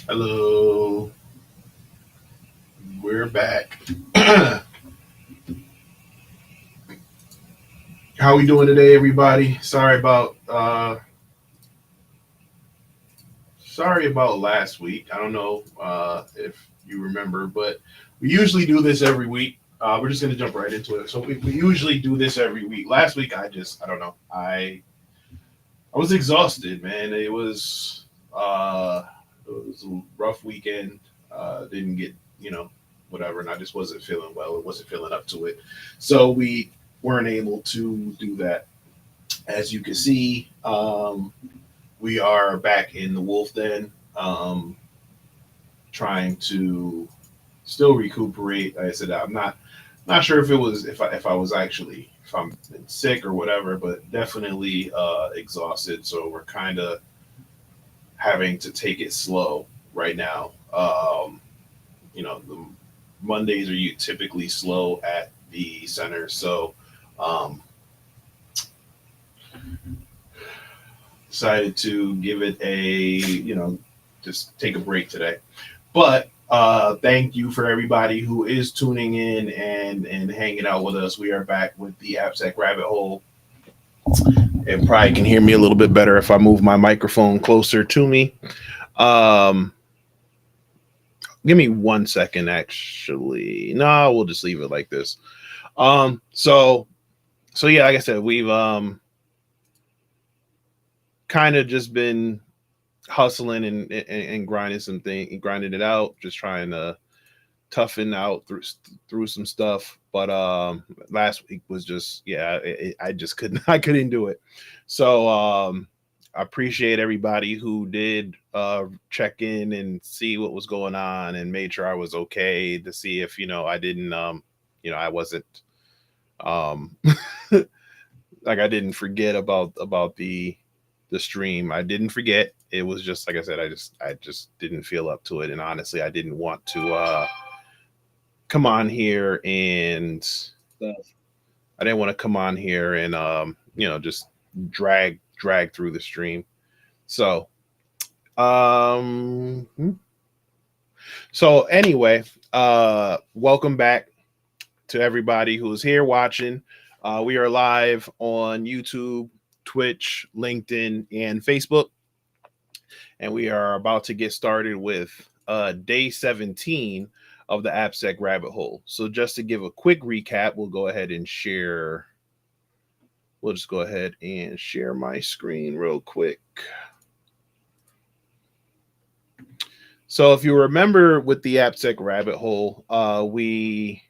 Hello, we're back. How we doing today, everybody? Sorry about last week. I don't know if you remember, but we usually do this every week. We're just gonna jump right into it. So we usually do this every week. Last week, I don't know. I was exhausted, man. It was a rough weekend. Didn't get whatever, and I just wasn't feeling well. It wasn't feeling up to it, so we weren't able to do that. As you can see, we are back in the wolf den, trying to still recuperate. Like I said, I'm not sure if it was if I was actually if I'm sick or whatever, but definitely exhausted. So we're kind of having to take it slow right now. The Mondays are you typically slow at the center, so um, decided to give it a just take a break today. But thank you for everybody who is tuning in and hanging out with us. We are back with the Appsec Rabbit Hole, and probably can hear me a little bit better if I move my microphone closer to me. Um, Give me 1 second. Actually, no, we'll just leave it like this. Um, so yeah, like I said, we've kind of just been hustling and grinding grinding it out, just trying to toughen out through some stuff. But last week was just I just couldn't I couldn't do it. So I appreciate everybody who did check in and see what was going on and made sure I was okay, to see if I didn't I wasn't um like I didn't forget about the stream. I didn't forget. It was just like I said, I just didn't feel up to it, and honestly I didn't want to come on here and I didn't want to come on here and just drag through the stream. So um so anyway, welcome back to everybody who's here watching. We are live on YouTube, Twitch, LinkedIn, and Facebook, and we are about to get started with day 17 of the Appsec Rabbit Hole. So just to give a quick recap, we'll just go ahead and share my screen real quick. So if you remember with the Appsec Rabbit Hole, we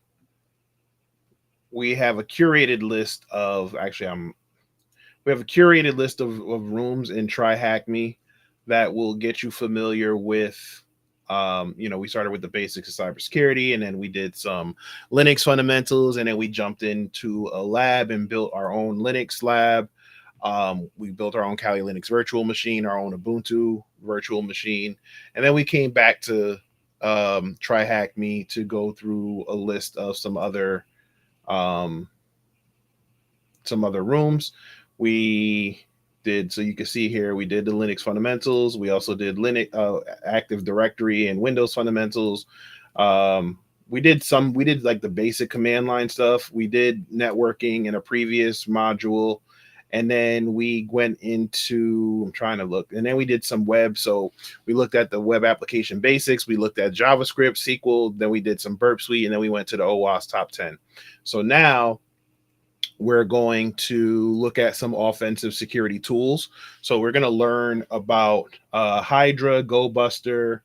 have a curated list of we have a curated list of rooms in TryHackMe that will get you familiar with. We started with the basics of cybersecurity, and then we did some Linux fundamentals, and then we jumped into a lab and built our own Linux lab. We built our own Kali Linux virtual machine, our own Ubuntu virtual machine, and then we came back to TryHackMe to go through a list of um, some other rooms. We did, so you can see here, we did the Linux fundamentals. We also did Linux Active Directory and Windows fundamentals. We did like the basic command line stuff. We did networking in a previous module, and then we went into, I'm trying to look, and then we did some web. So we looked at the web application basics, we looked at JavaScript, SQL, then we did some Burp Suite, and then we went to the OWASP top 10. So now we're going to look at some offensive security tools. So we're going to learn about Hydra, GoBuster,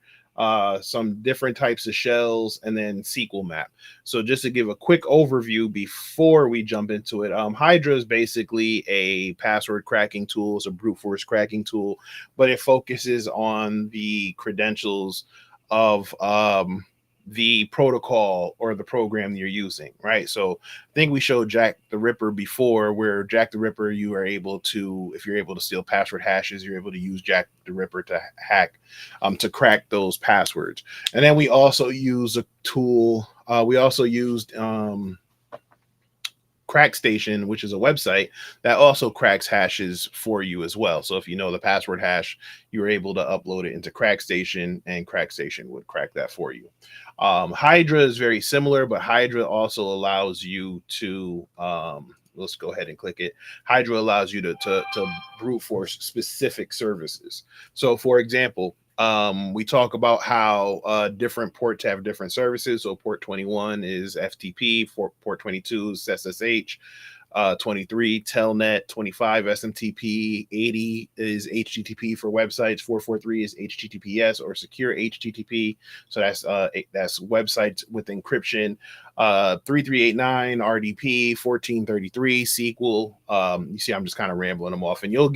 some different types of shells, and then SQL map. So just to give a quick overview before we jump into it, Hydra is basically a password cracking tool. It's a brute force cracking tool, but it focuses on the credentials of the protocol or the program you're using, right? So I think we showed Jack the Ripper before, where Jack the Ripper, you are able to, if you're able to steal password hashes, you're able to use Jack the Ripper to hack, to crack those passwords. And then we also use a tool. We also used CrackStation, which is a website that also cracks hashes for you as well. So if you know the password hash, you're able to upload it into CrackStation, and CrackStation would crack that for you. Hydra is very similar, but Hydra also allows you to let's go ahead and click it. Hydra allows you to brute force specific services. So for example, we talk about how different ports have different services. So port 21 is FTP, port 22 is SSH, 23 Telnet, 25 SMTP, 80 is HTTP for websites, 443 is HTTPS or secure HTTP. So that's websites with encryption. 3389 RDP, 1433 SQL. You see, I'm just kind of rambling them off, and you'll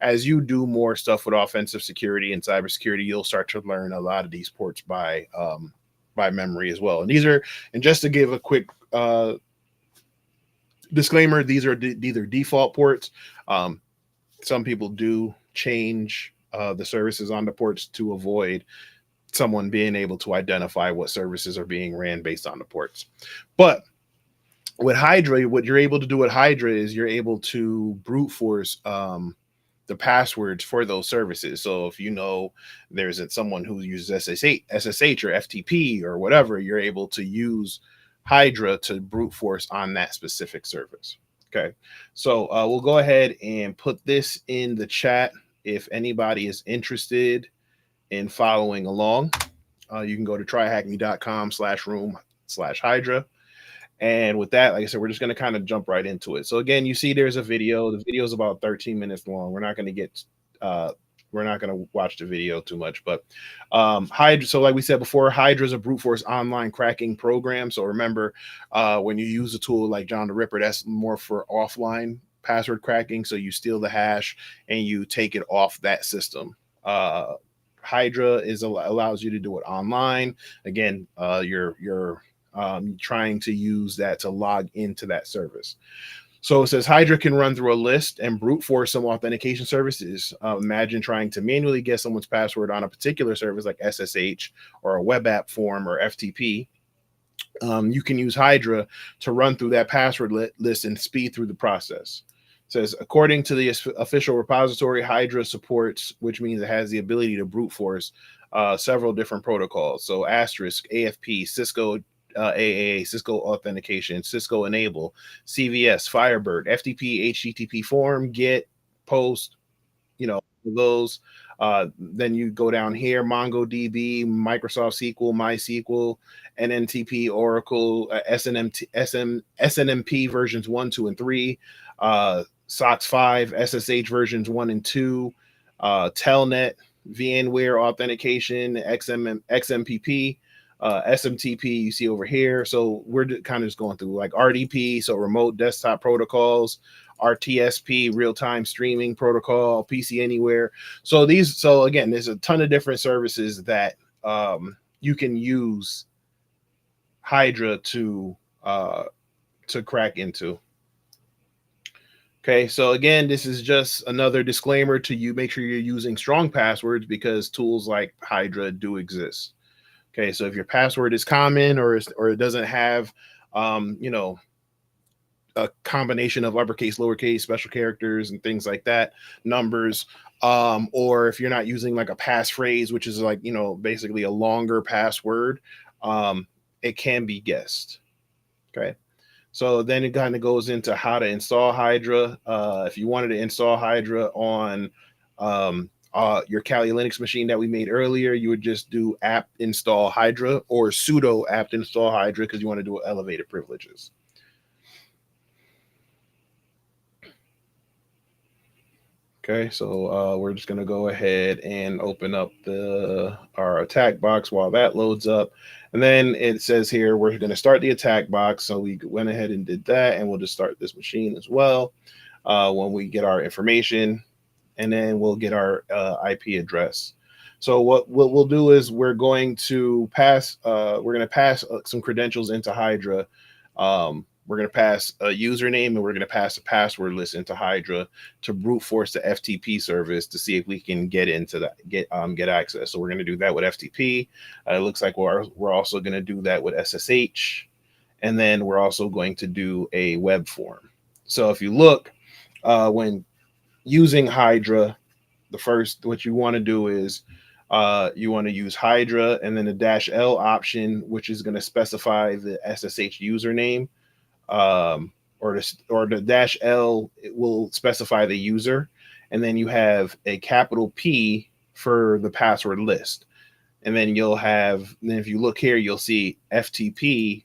as you do more stuff with offensive security and cybersecurity, you'll start to learn a lot of these ports by memory as well. And just to give a quick disclaimer, these are default ports. Some people do change the services on the ports to avoid someone being able to identify what services are being ran based on the ports. But with Hydra, what you're able to do with Hydra is you're able to brute force the passwords for those services. So if you know there's someone who uses SSH or FTP or whatever, you're able to use Hydra to brute force on that specific service. Okay, so we'll go ahead and put this in the chat. If anybody is interested in following along, you can go to tryhackme.com/room/Hydra. And with that, like I said, we're just going to kind of jump right into it. So again, you see there's a video. The video is about 13 minutes long. We're not going to watch the video too much, but Hydra. So like we said before, Hydra is a brute force online cracking program. So remember, when you use a tool like John the Ripper, that's more for offline password cracking. So you steal the hash and you take it off that system. Hydra allows you to do it online. Again, you're trying to use that to log into that service. So it says Hydra can run through a list and brute force some authentication services. Imagine trying to manually guess someone's password on a particular service like SSH or a web app form or FTP. You can use Hydra to run through that password list and speed through the process. It says, according to the official repository, Hydra supports, which means it has the ability to brute force several different protocols. So Asterisk, AFP, Cisco AAA, Cisco Authentication, Cisco Enable, CVS, Firebird, FTP, HTTP Form, Git, Post, those. Then you go down here, MongoDB, Microsoft SQL, MySQL, NNTP, Oracle, SNMP versions 1, 2, and 3, SOX 5, SSH versions 1 and 2, Telnet, VMware Authentication, XMPP, SMTP you see over here. So we're kind of just going through like RDP, so remote desktop protocols, RTSP, real-time streaming protocol, PC Anywhere. So again, there's a ton of different services that you can use Hydra to crack into. Okay, so again, this is just another disclaimer to you. Make sure you're using strong passwords because tools like Hydra do exist. Okay, so if your password is common or it doesn't have, a combination of uppercase, lowercase, special characters, and things like that, numbers, or if you're not using like a passphrase, which is like, basically a longer password, it can be guessed. Okay, so then it kind of goes into how to install Hydra. If you wanted to install Hydra on your Kali Linux machine that we made earlier, you would just do apt install Hydra or sudo apt install Hydra because you want to do elevated privileges. Okay, so we're just going to go ahead and open up our attack box while that loads up. And then it says here we're going to start the attack box. So we went ahead and did that, and we'll just start this machine as well when we get our information. And then we'll get our IP address. So what we'll do is we're going to pass some credentials into Hydra. We're going to pass a username and we're going to pass a password list into Hydra to brute force the FTP service to see if we can get into that, get access. So we're going to do that with FTP. It looks like we're also going to do that with SSH. And then we're also going to do a web form. So if you look, when using Hydra, the first, what you want to do is you want to use Hydra and then the -L option, which is going to specify the SSH username, or the -L, it will specify the user, and then you have a capital P for the password list, and then then if you look here, you'll see FTP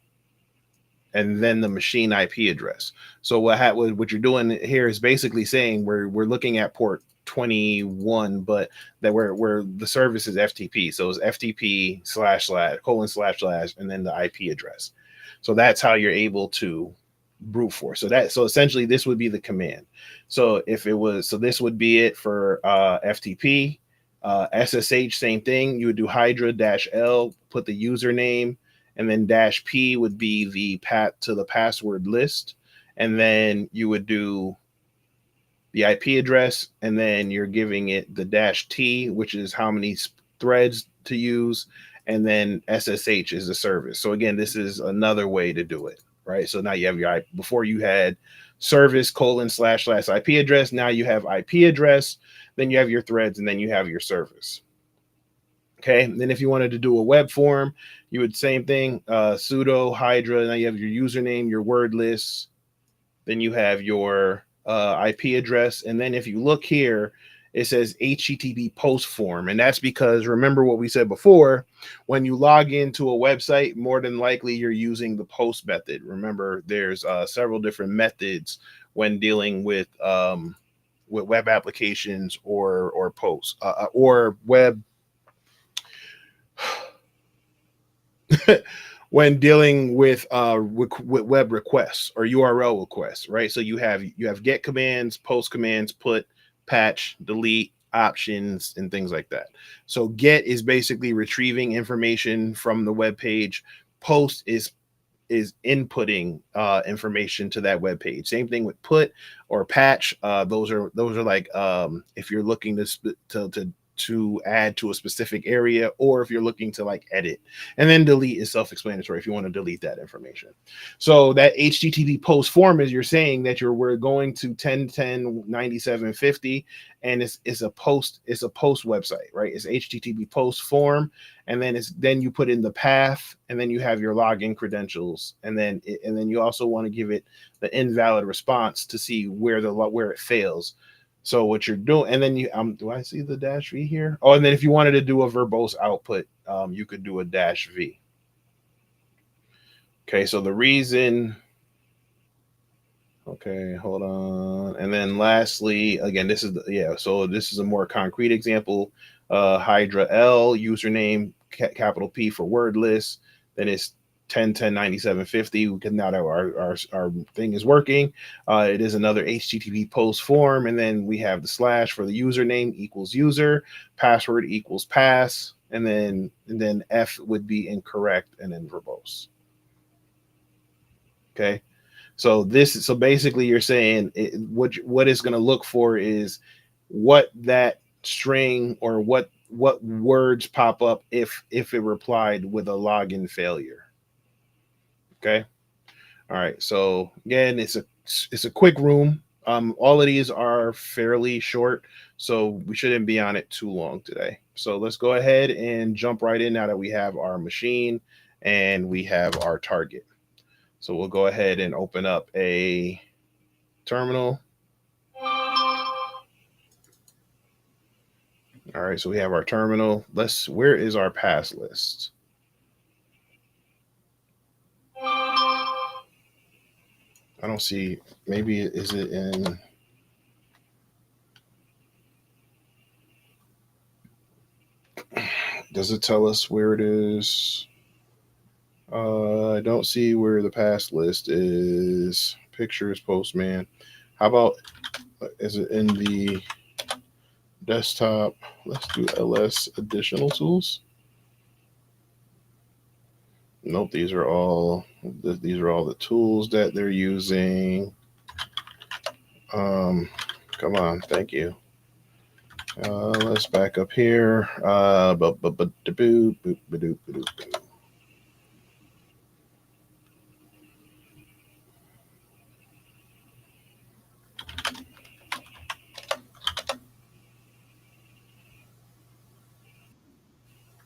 and then the machine IP address. So what you're doing here is basically saying we're looking at port 21, but that where the service is FTP. So it's FTP // and then the IP address. So that's how you're able to brute force. So essentially this would be the command. So this would be it for FTP. SSH, same thing. You would do Hydra -L, put the username, and then -P would be the path to the password list, and then you would do the IP address, and then you're giving it the -T, which is how many threads to use, and then SSH is the service. So again, this is another way to do it, right? So now you have before you had service : / IP address. Now you have IP address, then you have your threads, and then you have your service. Okay, and then if you wanted to do a web form, you would same thing, sudo Hydra. Now you have your username, your word list, then you have your IP address, and then if you look here, it says HTTP post form, and that's because remember what we said before. When you log into a website, more than likely you're using the post method. Remember, there's several different methods when dealing with web applications or posts or web. When dealing with web requests or URL requests, right? So you have get commands, post commands, put, patch, delete, options, and things like that. So get is basically retrieving information from the web page. Post is inputting information to that web page. Same thing with put or patch. Those are like if you're looking to add to a specific area, or if you're looking to like edit. And then delete is self-explanatory if you want to delete that information. So that HTTP post form is you're saying that we're going to 10.10.9750, and it's a post website, right? It's HTTP post form, and then you put in the path, and then you have your login credentials, and then you also want to give it the invalid response to see where it fails. So what you're doing, and then you do I see the -V here? Oh, and then if you wanted to do a verbose output, you could do a -V. Okay, so the reason. Okay, hold on. And then lastly, again, this is so this is a more concrete example. Hydra L, username capital P for word list. Then it's 10.10.9750. Now that our thing is working, it is another HTTP post form, and then we have the / for the username equals user, password equals pass, and then F would be incorrect, and then verbose. Okay, so basically you're saying what it's going to look for is what that string or what words pop up if it replied with a login failure. Okay. All right. So again, it's a quick room. All of these are fairly short, so we shouldn't be on it too long today. So let's go ahead and jump right in now that we have our machine and we have our target. So we'll go ahead and open up a terminal. All right. So we have our terminal. Where is our pass list? I don't see. Maybe is it in? Does it tell us where it is? I don't see where the pass list is. Pictures, Postman. How about, is it in the desktop? Let's do LS additional tools. Nope, these are all the tools that they're using. Come on, thank you. Let's back up here.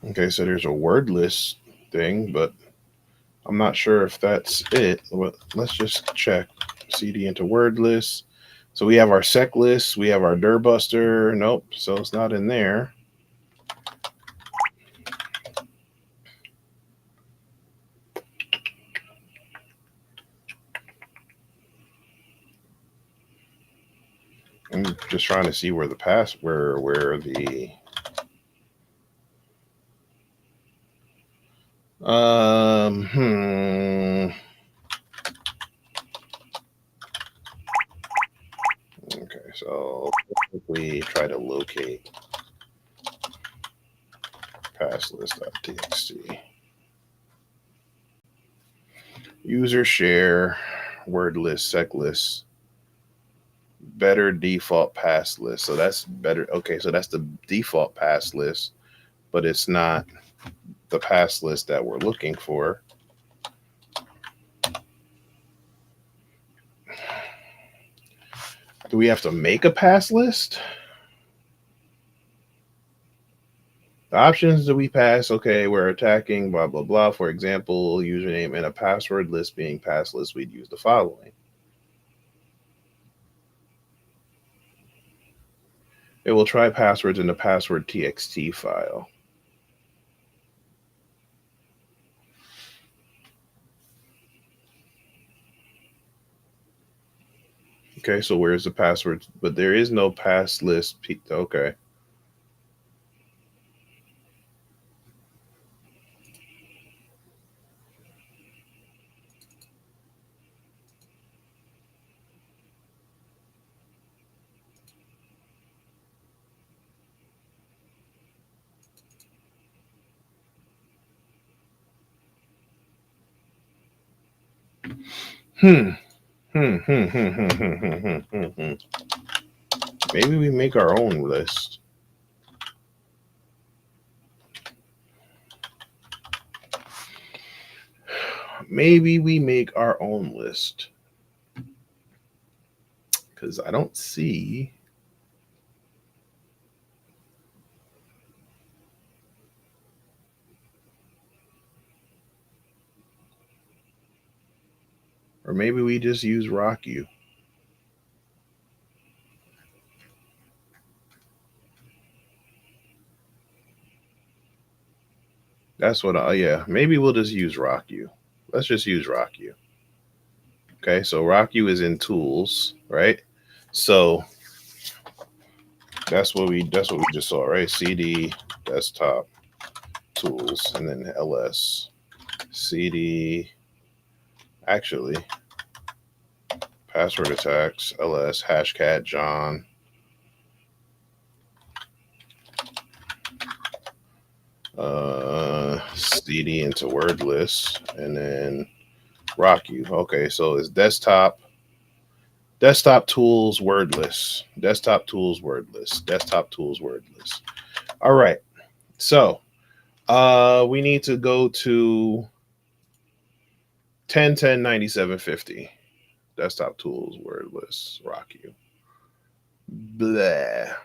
Okay, so there's a word list thing, but I'm not sure if that's it. But let's just check CD into word list. So we have our sec list, we have our dirbuster. Nope, so it's not in there. I'm just trying to see where the where the Okay, so we try to locate passlist.txt. User share, word list, sec list, better default pass list. So that's better. Okay, so that's the default pass list, but it's not the pass list that we're looking for. Do we have to make a pass list? The options that we pass, okay, we're attacking, blah, blah, blah. For example, username and a password list being pass list, we'd use the following. It will try passwords in the password txt file. Okay, so where's the password? But there is no pass list. Okay. Maybe we make our own list. Maybe we make our own list. Because I don't see. Or maybe we just use RockU. That's what yeah, maybe we'll just use RockU. Let's just use RockU. Okay, so RockU is in tools, right? So that's what we just saw, right? CD desktop tools and then ls CD actually password attacks ls hashcat John CD into word list and then RockU. Okay, so it's desktop tools word list, desktop tools word list, desktop tools word list. All right, so we need to go to 10.10.97.50 desktop tools word list RockU. Blah.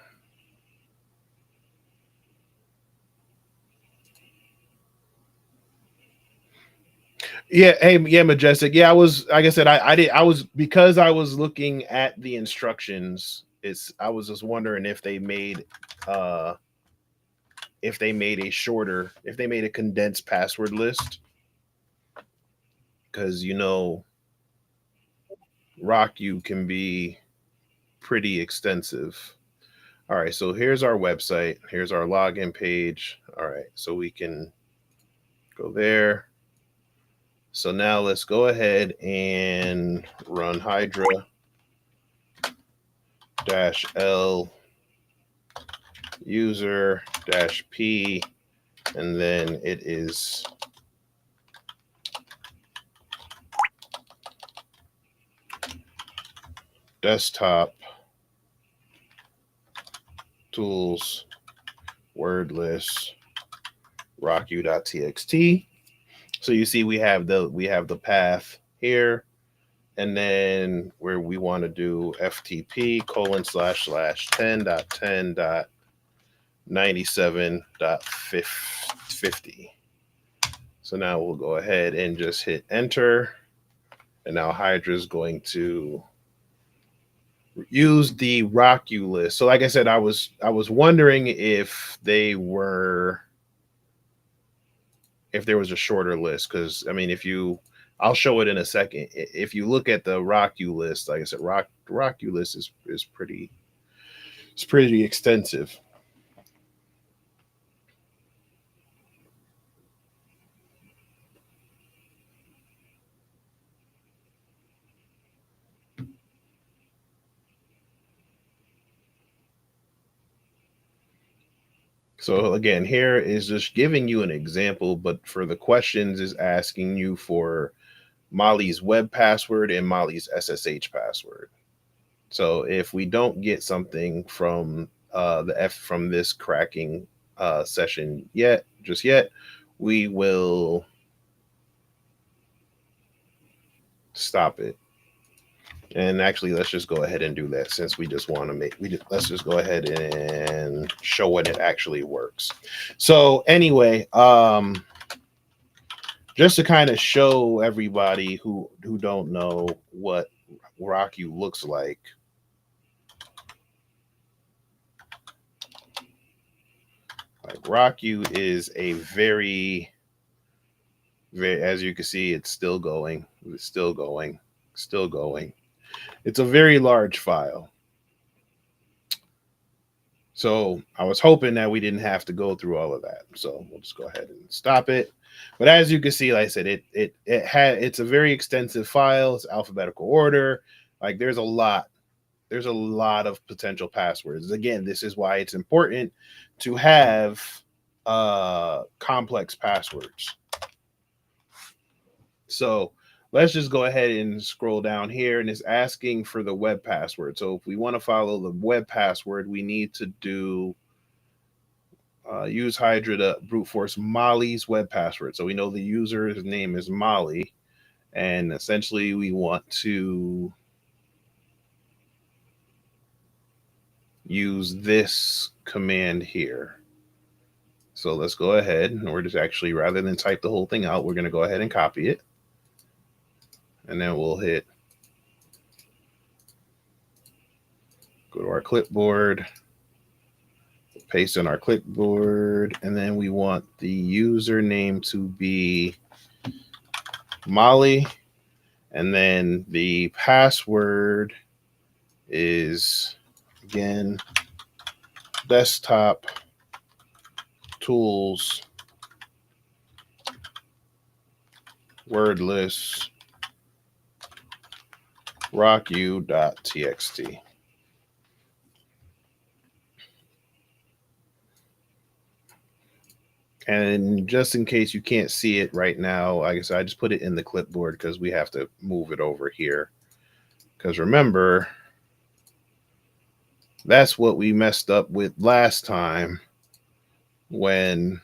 Yeah, hey, yeah, Majestic. Yeah, I was like I said, I was because I was looking at the instructions. I was just wondering if they made a shorter, if they made a condensed password list, because RockU can be pretty extensive. All right, so here's our website. Here's our login page. All right, so we can go there. So now let's go ahead and run Hydra -L user -P, and then it is desktop tools word list RockU.txt. So you see we have the path here, and then where we want to do FTP://10.10.97.50 50. So now we'll go ahead and just hit enter. And now Hydra is going to use the RockU list. So like I said, I was wondering if there was a shorter list, because I mean, I'll show it in a second. If you look at the RockU list, like I said, RockU list is pretty extensive. So again, here is just giving you an example, but for the questions is asking you for Molly's web password and Molly's SSH password. So if we don't get something from from this cracking session just yet, we will stop it. And actually, let's just go ahead and do that, since we just want to let's just go ahead and show what it actually works. So anyway, just to kind of show everybody who don't know what RockU looks like. Like, RockU is a very, as you can see, it's still going. It's still going. Still going. It's a very large file. So I was hoping that we didn't have to go through all of that. So we'll just go ahead and stop it. But as you can see, like I said, it's a very extensive file. It's alphabetical order. Like, there's a lot of potential passwords. Again, this is why it's important to have complex passwords. So let's just go ahead and scroll down here, and it's asking for the web password. So if we want to follow the web password, we need to do use Hydra to brute force Molly's web password. So we know the user's name is Molly, and essentially we want to use this command here. So let's go ahead, and we're just actually, rather than type the whole thing out, we're going to go ahead and copy it. And then we'll go to our clipboard, paste in our clipboard, and then we want the username to be Molly, and then the password is, again, desktop tools wordless rocku.txt. And just in case you can't see it right now, like I said, I just put it in the clipboard because we have to move it over here. Because remember, that's what we messed up with last time when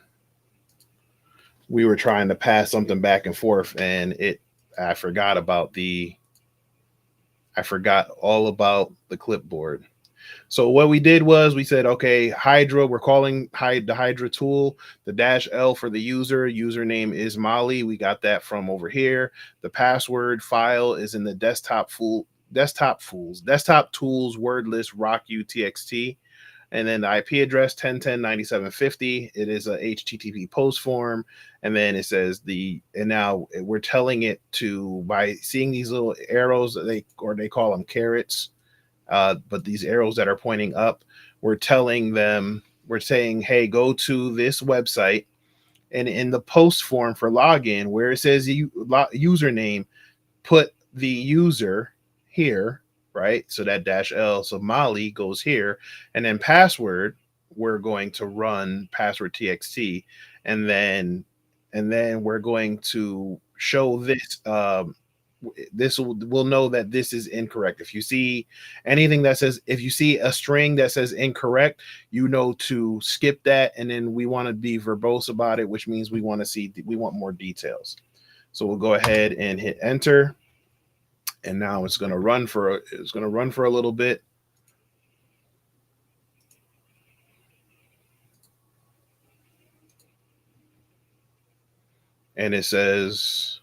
we were trying to pass something back and forth, and I forgot all about the clipboard. So what we did was we said, okay, Hydra, we're calling the Hydra tool, the -L for the username is Molly. We got that from over here. The password file is in the desktop tools wordless rocku.txt. And then the IP address 10.10.97.50. It is a HTTP post form. And then it says and now we're telling it to, by seeing these little arrows, they call them carrots. But these arrows that are pointing up, we're saying, hey, go to this website, and in the post form for login, where it says username, put the user here, right? So that -L, so Molly goes here, and then password, we're going to run password txt, and then we're going to show this. This will know that this is incorrect. If you see anything that says, if you see a string that says incorrect, you know to skip that. And then we want to be verbose about it, which means we want more details. So we'll go ahead and hit enter. And now it's going to run for a little bit. and it says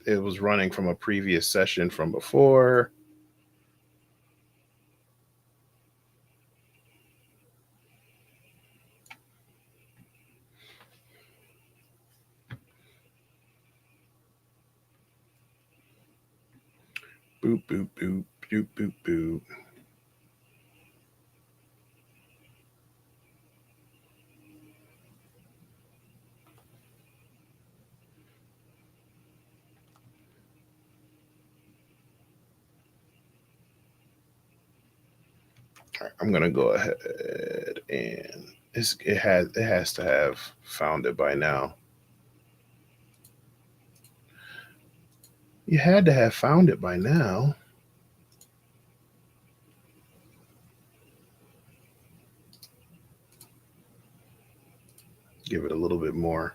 it was running from a previous session from before. Boop, boop, boop, boop, boop, boop. All right, I'm gonna go ahead and it has to have found it by now. You had to have found it by now. Give it a little bit more.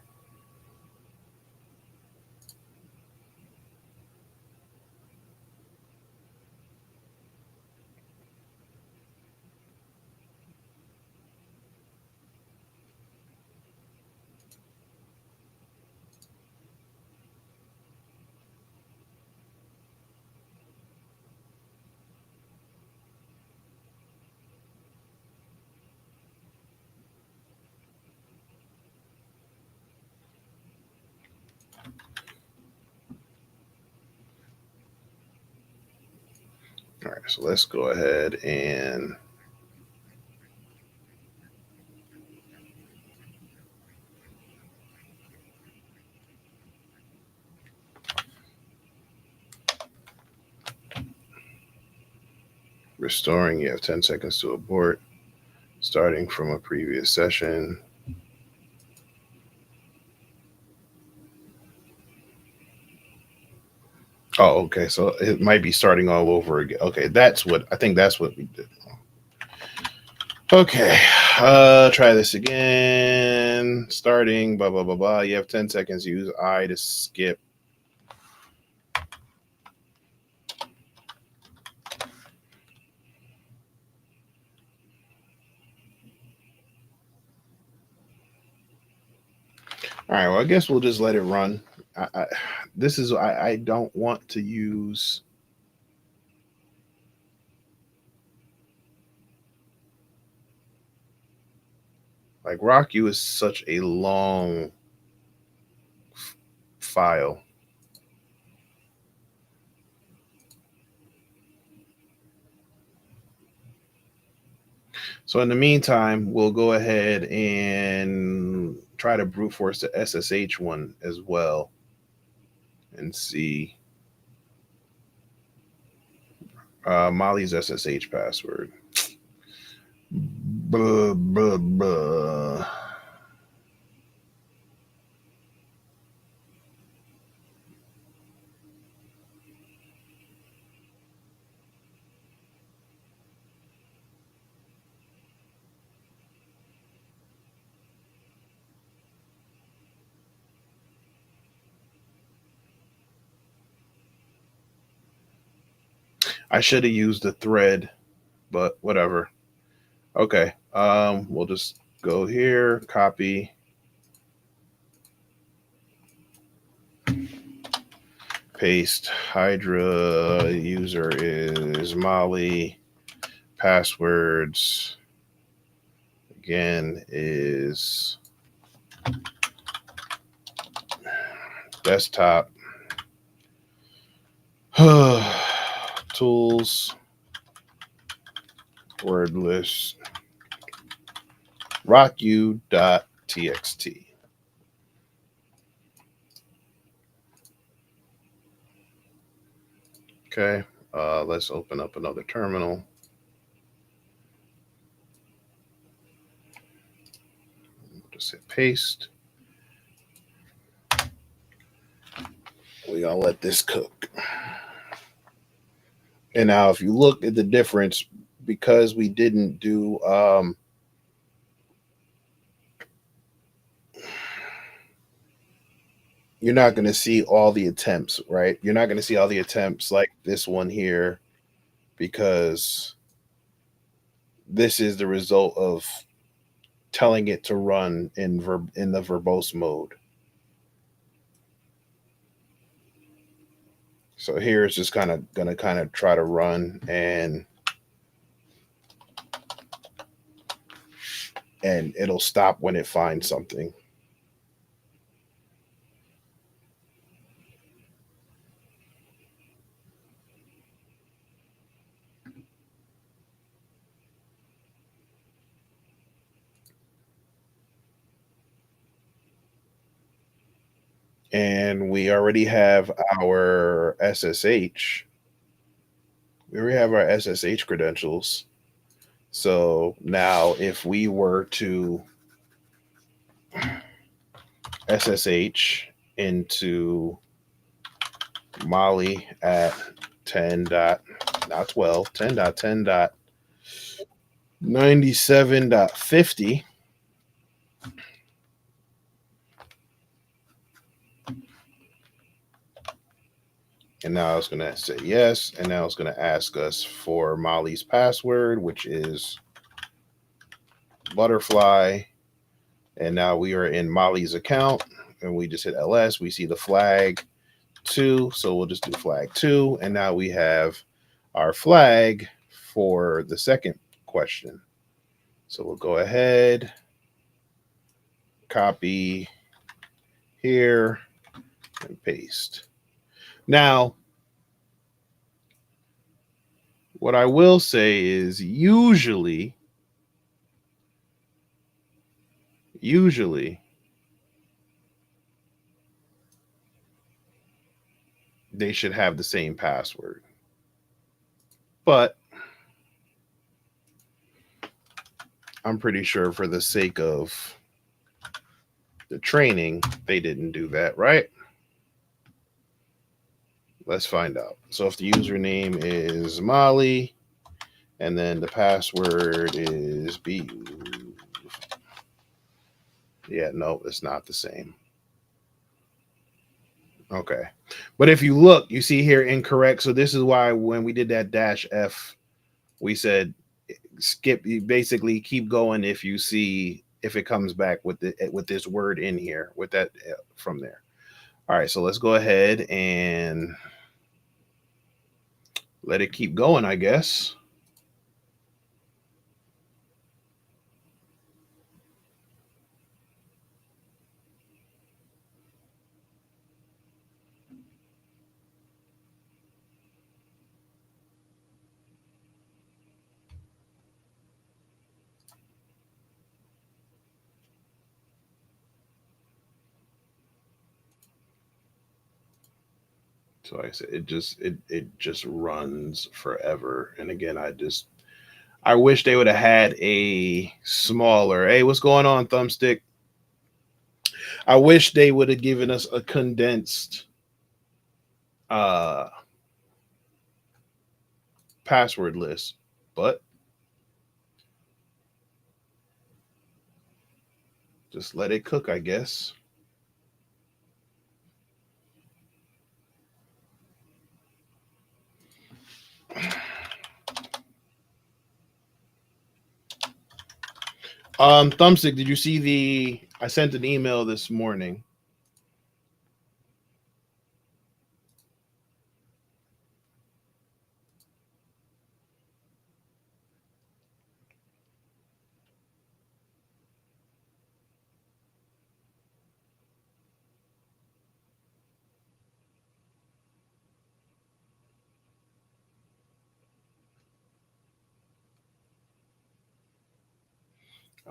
All right, so let's go ahead and restoring. You have 10 seconds to abort, starting from a previous session. Oh, okay. So it might be starting all over again. Okay, that's what I think. That's what we did. Okay, try this again. Starting, blah blah blah blah. You have 10 seconds. Use I to skip. All right. Well, I guess we'll just let it run. I don't want to use. Like Rock You is such a long file. So in the meantime, we'll go ahead and try to brute force the SSH one as well and see Molly's SSH password. Buh, buh, buh. I should have used the thread, but whatever. Okay. We'll just go here, copy, paste. Hydra user is Molly. Passwords again is desktop. Tools, word list, rocku.txt. Okay, let's open up another terminal. Just hit paste. We're gonna let this cook. And now if you look at the difference, because we didn't do you're not going to see all the attempts, right? You're not going to see all the attempts like this one here because this is the result of telling it to run in the verbose mode. So here it's just kind of gonna kind of try to run, and it'll stop when it finds something. And we already have our SSH. We already have our SSH credentials. So now if we were to SSH into Molly at 10 dot not 12 10.10.97.50, and now it's going to say yes, and now it's going to ask us for Molly's password, which is butterfly. And now we are in Molly's account, and we just hit LS. We see the flag 2, so we'll just do flag 2, and now we have our flag for the second question. So we'll go ahead, copy here, and paste. Now, what I will say is usually they should have the same password. But I'm pretty sure for the sake of the training, they didn't do that, right? Let's find out. So if the username is Molly, and then the password is BU. Yeah, no, it's not the same. Okay. But if you look, you see here incorrect. So this is why when we did that -F, we said skip, you basically keep going if you see if it comes back with this word in here with that from there. All right, so let's go ahead and let it keep going, I guess. So like I said, it just runs forever. And again, I wish they would have had a smaller. Hey, what's going on, Thumbstick? I wish they would have given us a condensed uh password list, but just let it cook, I guess. Thumbstick, did you see I sent an email this morning.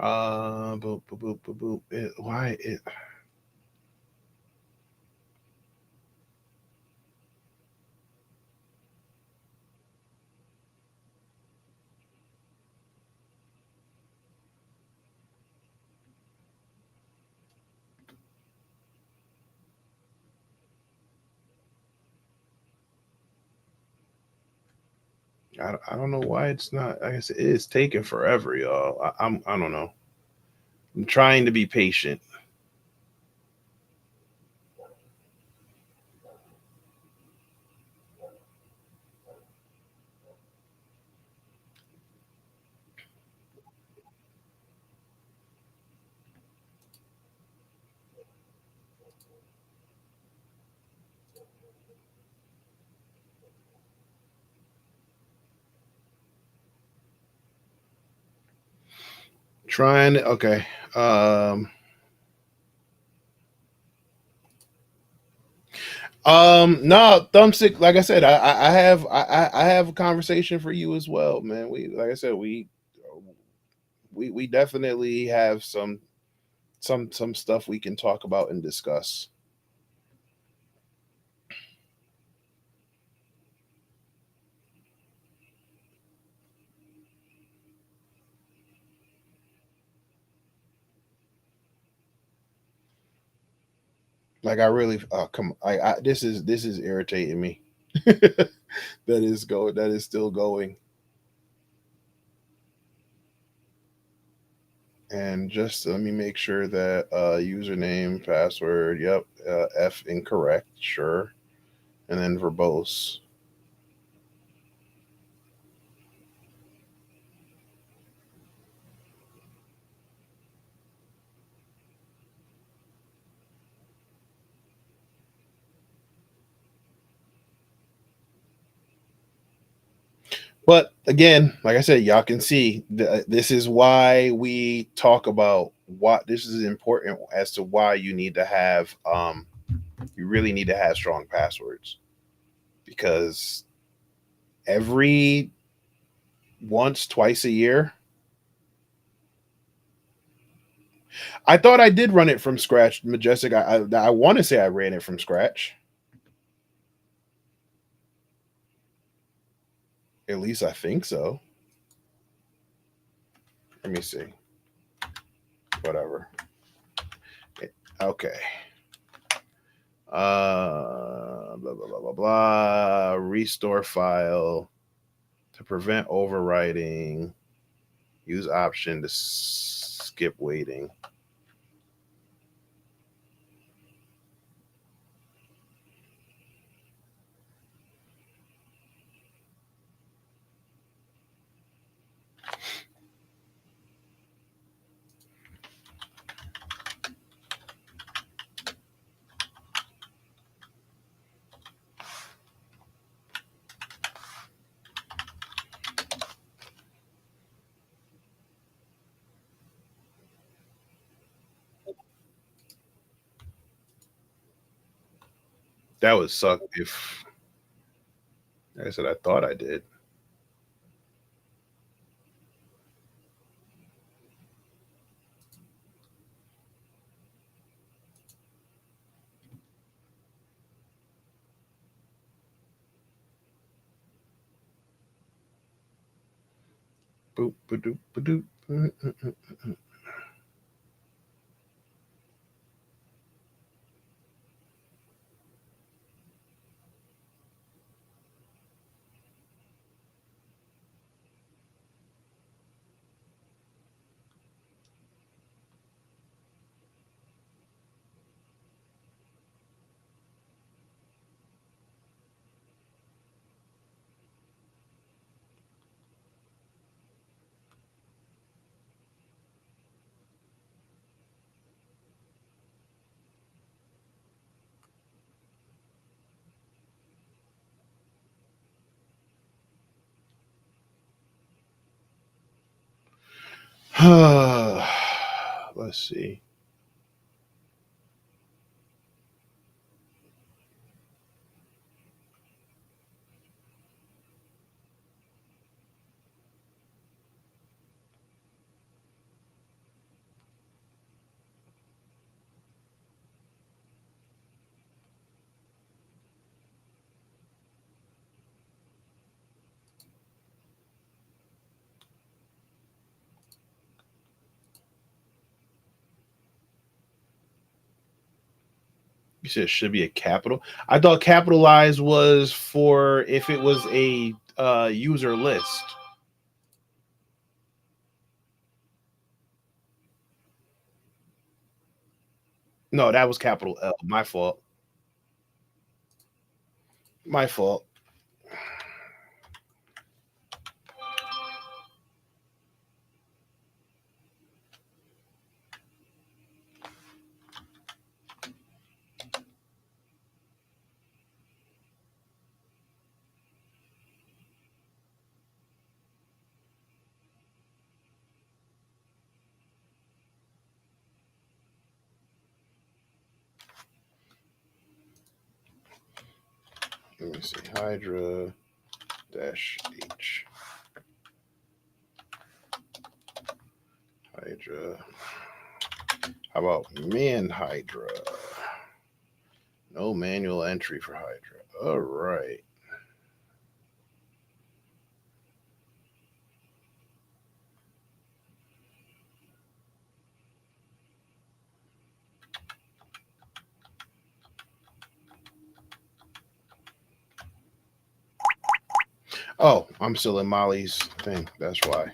Boop, boop, boop, boop, boop. Why it? I don't know why it's not. I guess it is taking forever, y'all. I don't know. I'm trying to be patient. Trying. Okay. Um. No, thumbstick. Like I said, I have a conversation for you as well, man. We, like I said, we definitely have some stuff we can talk about and discuss. Like I really, come, this is irritating me. That is still going. And just let me make sure that username, password, yep, F incorrect, sure, and then verbose. But again, like I said, y'all can see this is why we talk about what this is important as to why you need to have you really need to have strong passwords, because every once twice a year, I thought I did run it from scratch. Majestic, I want to say I ran it from scratch. At least I think so. Let me see. Whatever. Okay. Blah blah blah blah blah. Restore file to prevent overwriting. Use option to skip waiting. That would suck if, like I said, I thought I did. Boop, ba-doop, ba-doop. Let's see. You said it should be a capital. I thought capitalized was for if it was a user list. No, that was capital L. My fault. My fault. Let me see. Hydra -H. Hydra. How about man Hydra? No manual entry for Hydra. All right. Oh, I'm still in Molly's thing. That's why.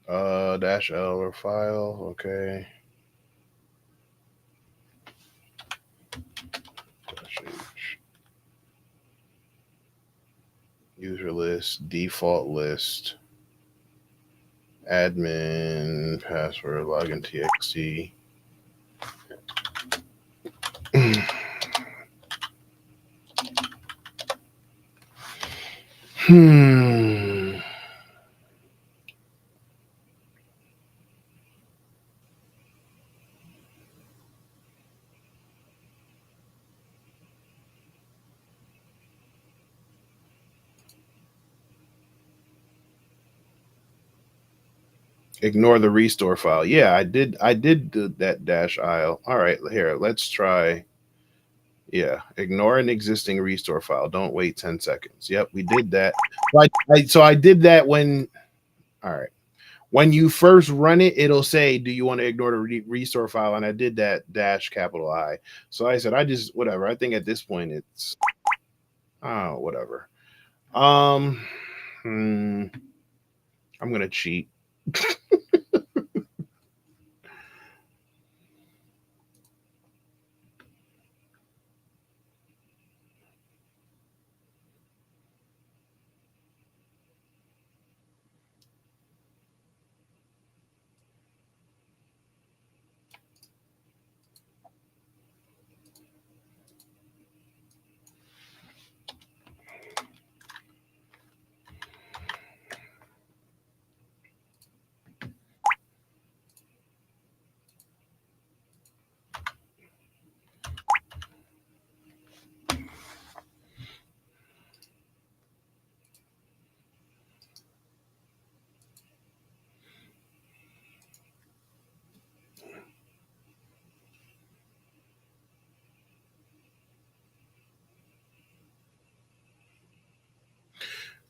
-L or file. Okay. -H. User list, default list, admin, password, login txt. Ignore the restore file. Yeah, I did do that -il. All right, here, let's try. Yeah, ignore an existing restore file. Don't wait 10 seconds. Yep, we did that. So I did that when, all right. When you first run it, it'll say, do you want to ignore the restore file? And I did that -I. So I said, whatever. I think at this point it's, oh, whatever. I'm going to cheat.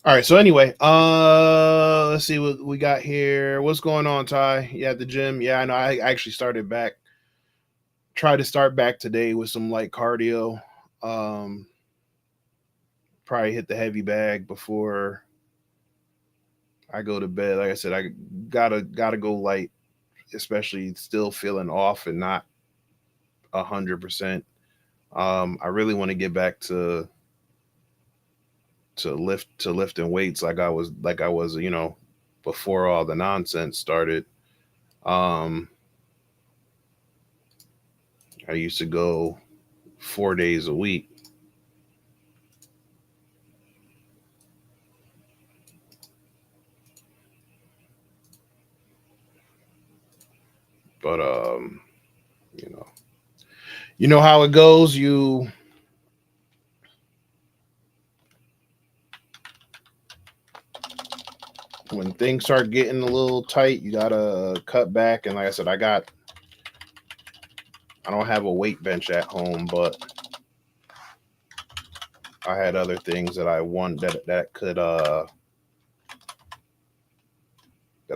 All right. So anyway, let's see what we got here. What's going on, Ty? Yeah, at the gym. Yeah, I know. I actually started back. Tried to start back today with some light cardio. Probably hit the heavy bag before I go to bed. Like I said, I gotta go light, especially still feeling off and not 100%. I really want to get back to lifting weights like I was before all the nonsense started. I used to go 4 days a week. But you know how it goes. When things start getting a little tight, you gotta cut back. And like I said, I don't have a weight bench at home, but I had other things that I want that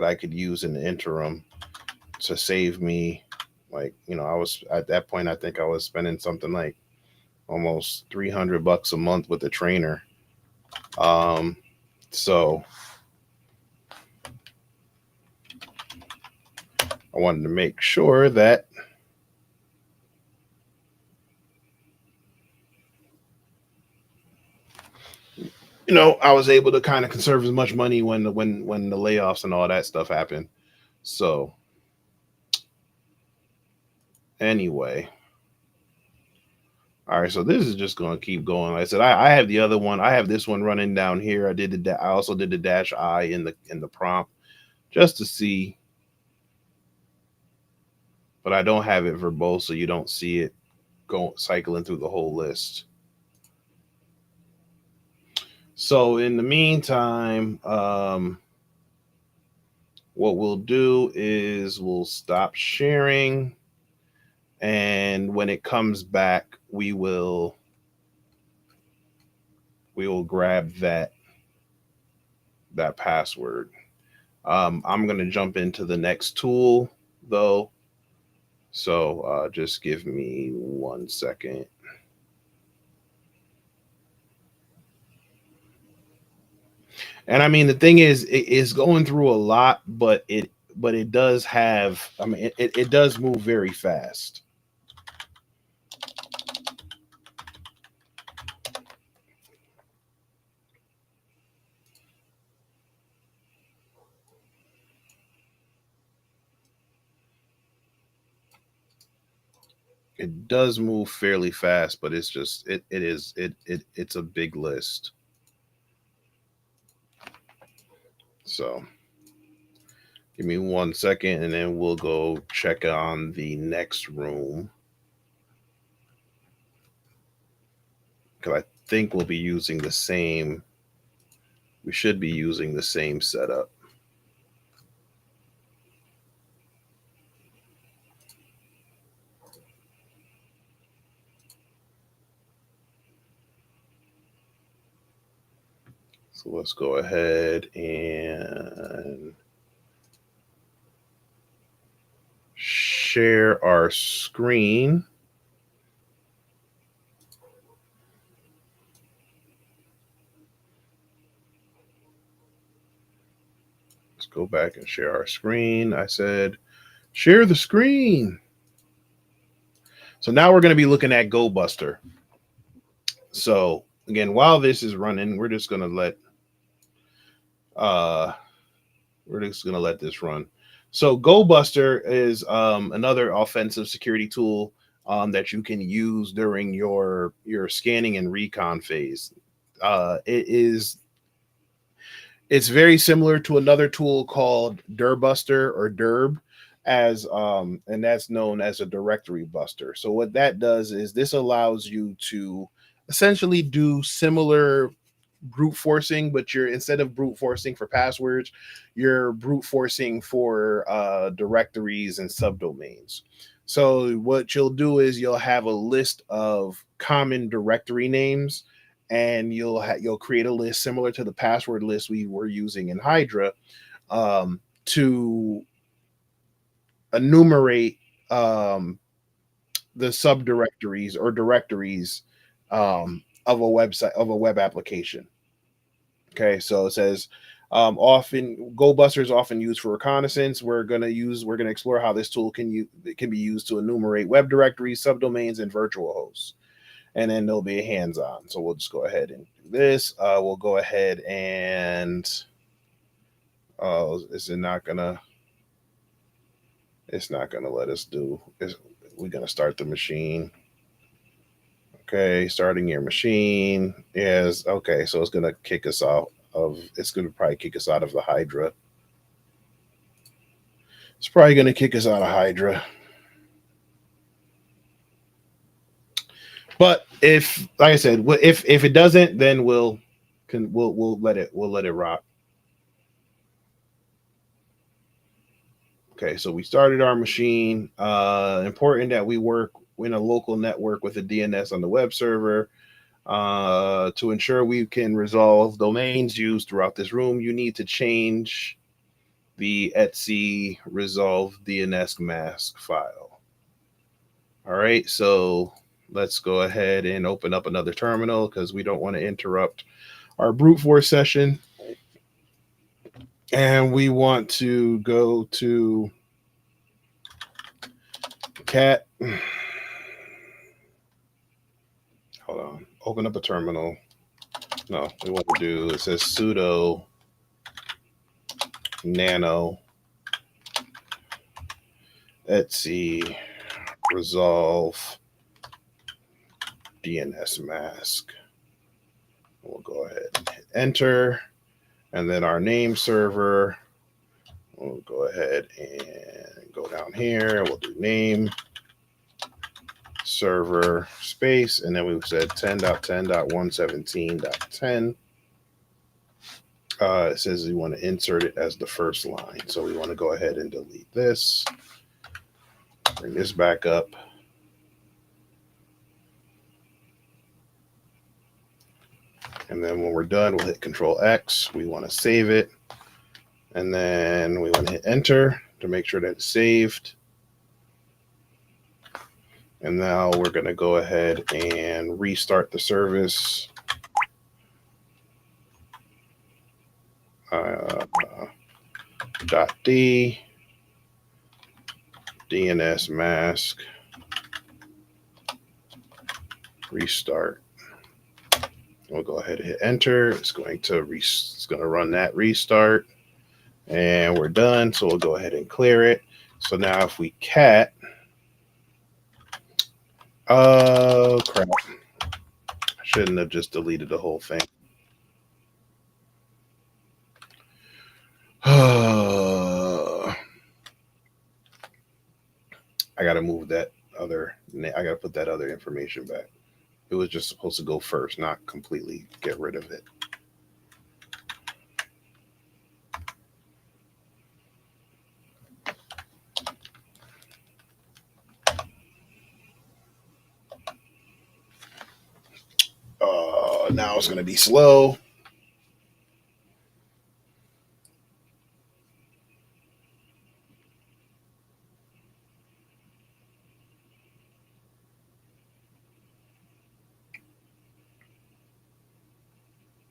I could use in the interim to save me. Like, I was at that point, I think I was spending something like almost $300 a month with a trainer. So I wanted to make sure that I was able to kind of conserve as much money when the layoffs and all that stuff happened. So anyway, All right, so this is just going to keep going. Like I said, I have the other one. I have this one running down here. I also did the dash I in the prompt just to see, but I don't have it verbose, so you don't see it going cycling through the whole list. So in the meantime, what we'll do is we'll stop sharing, and when it comes back, we will grab that password. I'm going to jump into the next tool though. So just give me 1 second. And I mean, the thing is, it's going through a lot, but it does have. I mean, it does move very fast. It does move fairly fast, but it's just it's a big list. So give me 1 second, and then we'll go check on the next room because I think we'll be using the same. We should be using the same setup. So let's go ahead and share our screen. Let's go back and share our screen. I said, share the screen. So now we're going to be looking at GoBuster. So again, while this is running, we're just going to let this run. So GoBuster is another offensive security tool that you can use during your scanning and recon phase. It's very similar to another tool called Dirbuster or Dirb, and that's known as a directory buster. So what that does is this allows you to essentially do similar brute forcing, but you're instead of brute forcing for passwords, you're brute forcing for directories and subdomains. So what you'll do is you'll have a list of common directory names, and you'll create a list similar to the password list we were using in Hydra, to enumerate the subdirectories or directories of a website of a web application. Okay, so it says often GoBuster is often used for reconnaissance. We're gonna explore how this tool can be used to enumerate web directories, subdomains, and virtual hosts. And then there'll be a hands-on. So we'll just go ahead and do this. We'll go ahead and it's not gonna let us do. We're gonna start the machine. Okay, starting your machine is okay. So it's gonna kick us out of. It's gonna probably kick us out of the Hydra. It's probably gonna kick us out of Hydra. But if, like I said, if it doesn't, then we'll let it rock. Okay, so we started our machine. Important that we work in a local network with a DNS on the web server. To ensure we can resolve domains used throughout this room, you need to change the etc resolve DNS mask file. All right, so let's go ahead and open up another terminal because we don't want to interrupt our brute force session. And we want to go to cat. Hold on. Open up a terminal. No, we want to do, it says sudo nano etc resolve DNS mask. We'll go ahead and hit enter. And then our name server, we'll go ahead and go down here. We'll do name server space. And then we said 10.10.117.10. It says you want to insert it as the first line. So we want to go ahead and delete this. Bring this back up. And then when we're done, we'll hit Control X. We want to save it. And then we want to hit enter to make sure that it's saved. And now we're going to go ahead and restart the service. .d DNS mask restart. We'll go ahead and hit enter. It's going to run that restart, and we're done. So we'll go ahead and clear it. So now if we cat, oh crap! I shouldn't have just deleted the whole thing. I gotta move that other. I gotta put that other information back. It was just supposed to go first, not completely get rid of it. Now it's going to be slow.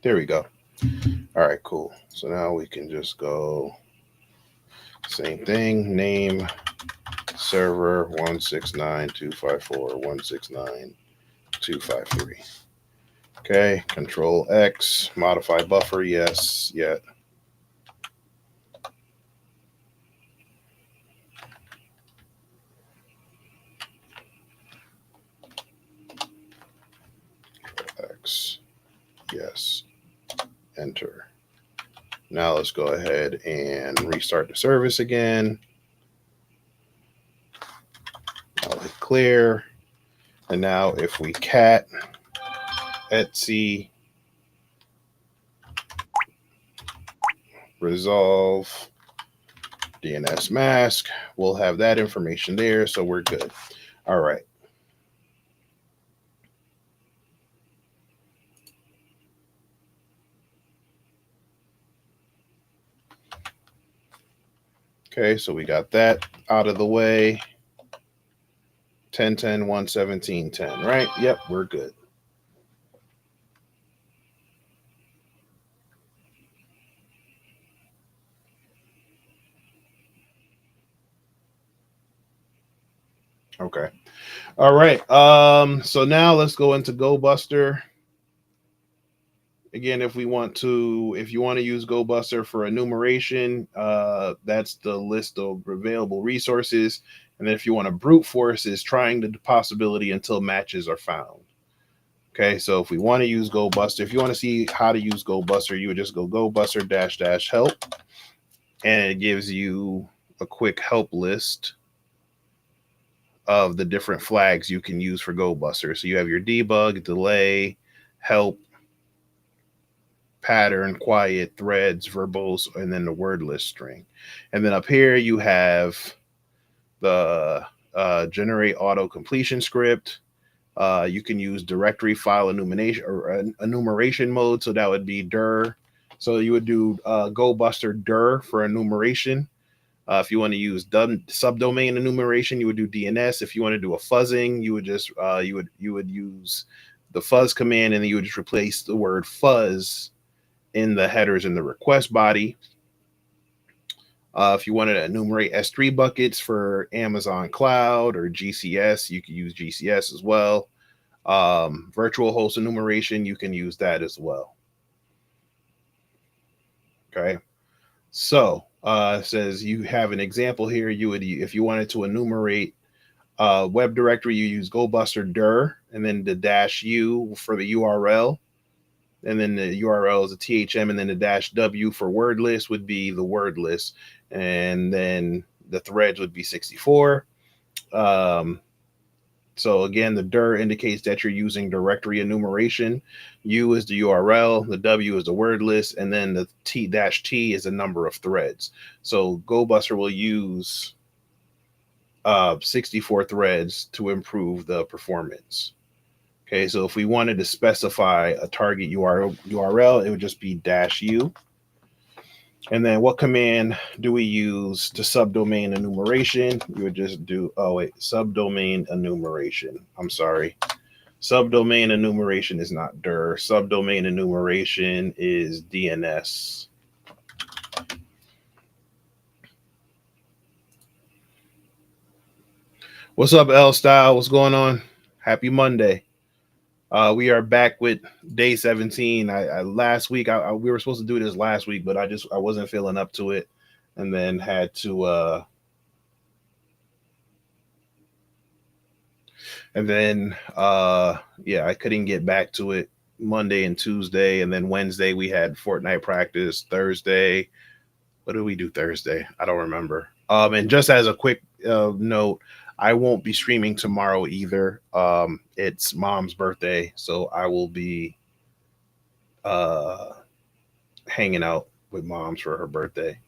There we go. All right, cool. So now we can just go same thing, name server 169.254.169.253. Okay, Control X, modify buffer, yes, yet. Control X, yes, enter. Now let's go ahead and restart the service again. I'll hit clear. And now if we cat etc resolve DNS mask, we'll have that information there. So we're good. All right. Okay, so we got that out of the way. 10.10.117.10, right? Yep, we're good. Okay. All right. So now let's go into GoBuster. Again, if you want to use GoBuster for enumeration, that's the list of available resources. And then if you want to brute force, is trying the possibility until matches are found. Okay, so if we want to use GoBuster, if you want to see how to use GoBuster, you would just go GoBuster -- help, and it gives you a quick help list of the different flags you can use for GoBuster. So you have your debug, delay, help, pattern, quiet, threads, verbose, and then the word list string. And then up here you have the generate auto completion script. You can use directory file enumeration or enumeration mode. So that would be dir. So you would do GoBuster dir for enumeration. If you want to use subdomain enumeration, you would do DNS. If you want to do a fuzzing, you would just you would use the fuzz command, and then you would just replace the word fuzz in the headers in the request body. If you wanted to enumerate S3 buckets for Amazon Cloud or GCS, you can use GCS as well. Virtual host enumeration, you can use that as well. Okay. So it says you have an example here. You would, if you wanted to enumerate web directory, you use GoBuster dir. and then the dash U for the URL, and then the URL is a THM, and then the dash W for word list would be the word list, and then the threads would be 64. So again, the dir indicates that you're using directory enumeration. U is the URL, the W is the word list, and then the T is the number of threads. So GoBuster will use 64 threads to improve the performance. Okay, so if we wanted to specify a target URL, it would just be -u. And then what command do we use to subdomain enumeration? You would just do, subdomain enumeration. I'm sorry. Subdomain enumeration is not dir. Subdomain enumeration is DNS. What's up, L Style? What's going on? Happy Monday. We are back with day 17. Last week we were supposed to do this last week, but I wasn't feeling up to it, and then had to I couldn't get back to it Monday and Tuesday, and then Wednesday we had Fortnite practice. Thursday, what did we do Thursday? I don't remember. And just as a quick note, I won't be streaming tomorrow either. It's Mom's birthday, so I will be hanging out with Mom's for her birthday.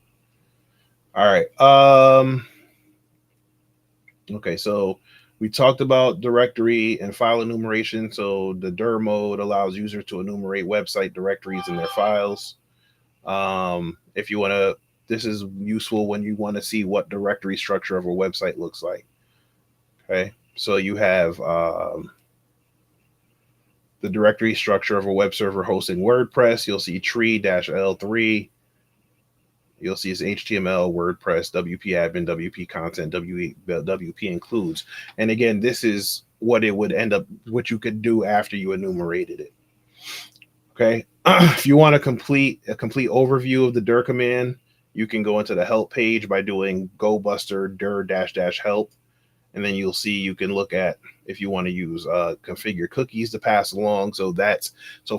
All right. Okay, so we talked about directory and file enumeration. So the dir mode allows users to enumerate website directories in their files. If you want to, this is useful when you want to see what directory structure of a website looks like. Okay, so you have the directory structure of a web server hosting WordPress. You'll see tree-L3. You'll see it's HTML, WordPress, WP admin, WP content, WP includes. And again, this is what it would end up, what you could do after you enumerated it. Okay. If you want a complete overview of the dir command, you can go into the help page by doing GoBuster dir --help. And then you'll see you can look at if you want to use configure cookies to pass along. So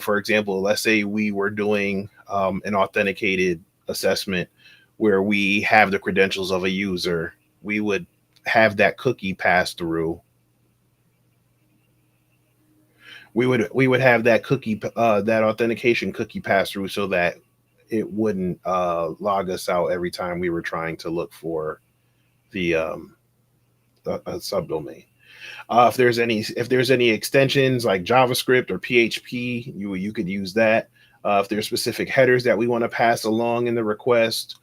for example, let's say we were doing an authenticated assessment where we have the credentials of a user. We would have that cookie pass through. We would have that cookie, that authentication cookie pass through, so that it wouldn't log us out every time we were trying to look for the a subdomain. If there's any extensions like JavaScript or PHP, you could use that. If there's specific headers that we want to pass along in the request,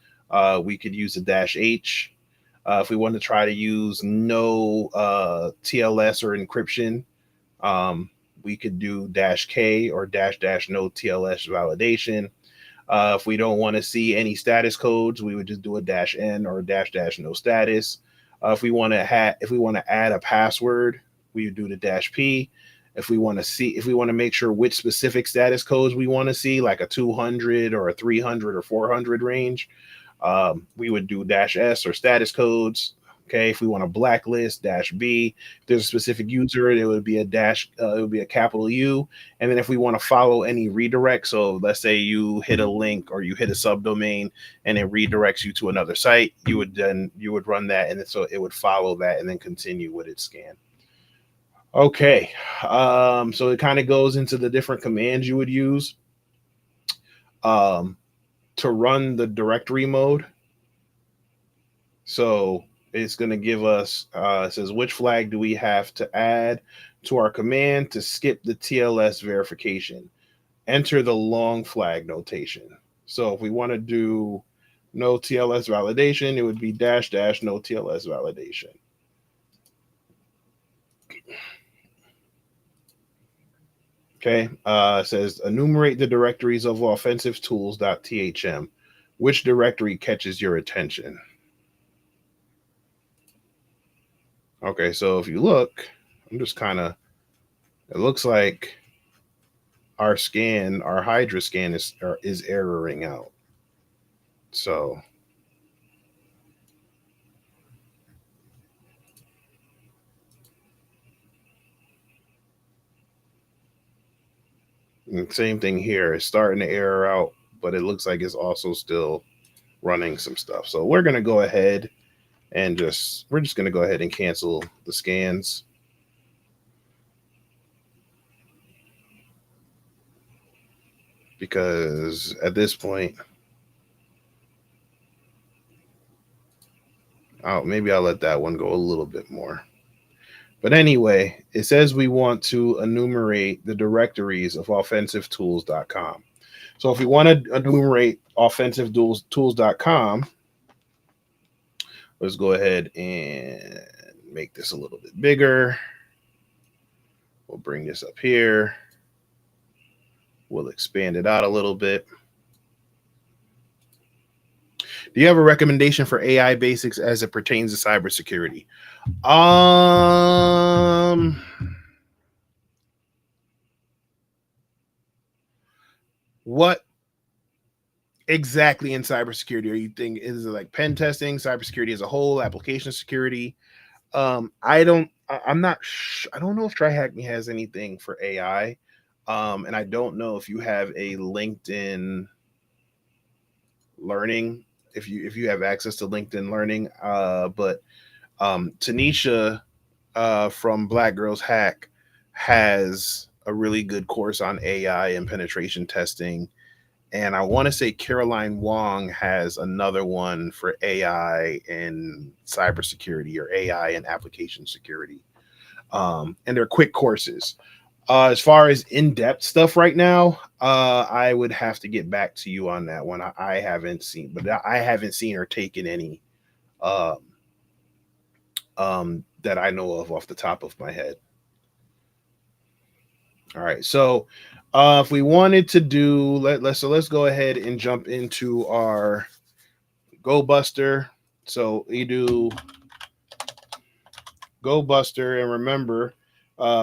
we could use a -h. If we want to try to use no TLS or encryption, we could do -k or -- no TLS validation. If we don't want to see any status codes, we would just do a -n or -- no status. If we want to add a password, we would do the -p. If we want to make sure which specific status codes we want to see, like a 200 or a 300 or 400 range, we would do -s or status codes. Okay, if we want to blacklist, -b. If there's a specific user, it would be it would be a capital U. And then if we want to follow any redirect, so let's say you hit a link or you hit a subdomain and it redirects you to another site, you would run that, and so it would follow that and then continue with its scan. Okay, so it kind of goes into the different commands you would use to run the directory mode. So it's going to give us, it says, which flag do we have to add to our command to skip the TLS verification? Enter the long flag notation. So if we want to do no TLS validation, it would be -- no TLS validation. Okay, it says enumerate the directories of offensivetools.thm. Which directory catches your attention? Okay, so if you look, I'm just it looks like our Hydra scan is erroring out. So And same thing here. It's starting to error out, but it looks like it's also still running some stuff. So we're going to go ahead and we're just going to go ahead and cancel the scans. Because at this point, maybe I'll let that one go a little bit more. But anyway, it says we want to enumerate the directories of offensivetools.com. So if we want to enumerate offensivetools.com, let's go ahead and make this a little bit bigger. We'll bring this up here. We'll expand it out a little bit. Do you have a recommendation for AI basics as it pertains to cybersecurity? What exactly in cybersecurity are you thinking? Is it like pen testing, cybersecurity as a whole, application security? I'm not. I don't know if TryHackMe has anything for AI, and I don't know if you have a LinkedIn Learning. If you have access to LinkedIn Learning, but Tanisha from Black Girls Hack has a really good course on AI and penetration testing. And I want to say Caroline Wong has another one for AI and cybersecurity or AI and application security. And they're quick courses. As far as in-depth stuff right now, I would have to get back to you on that one. I haven't seen, but I haven't seen her taking any that I know of off the top of my head. All right, so if we wanted to do let's go ahead and jump into our Go Buster. So you do Go Buster, and remember,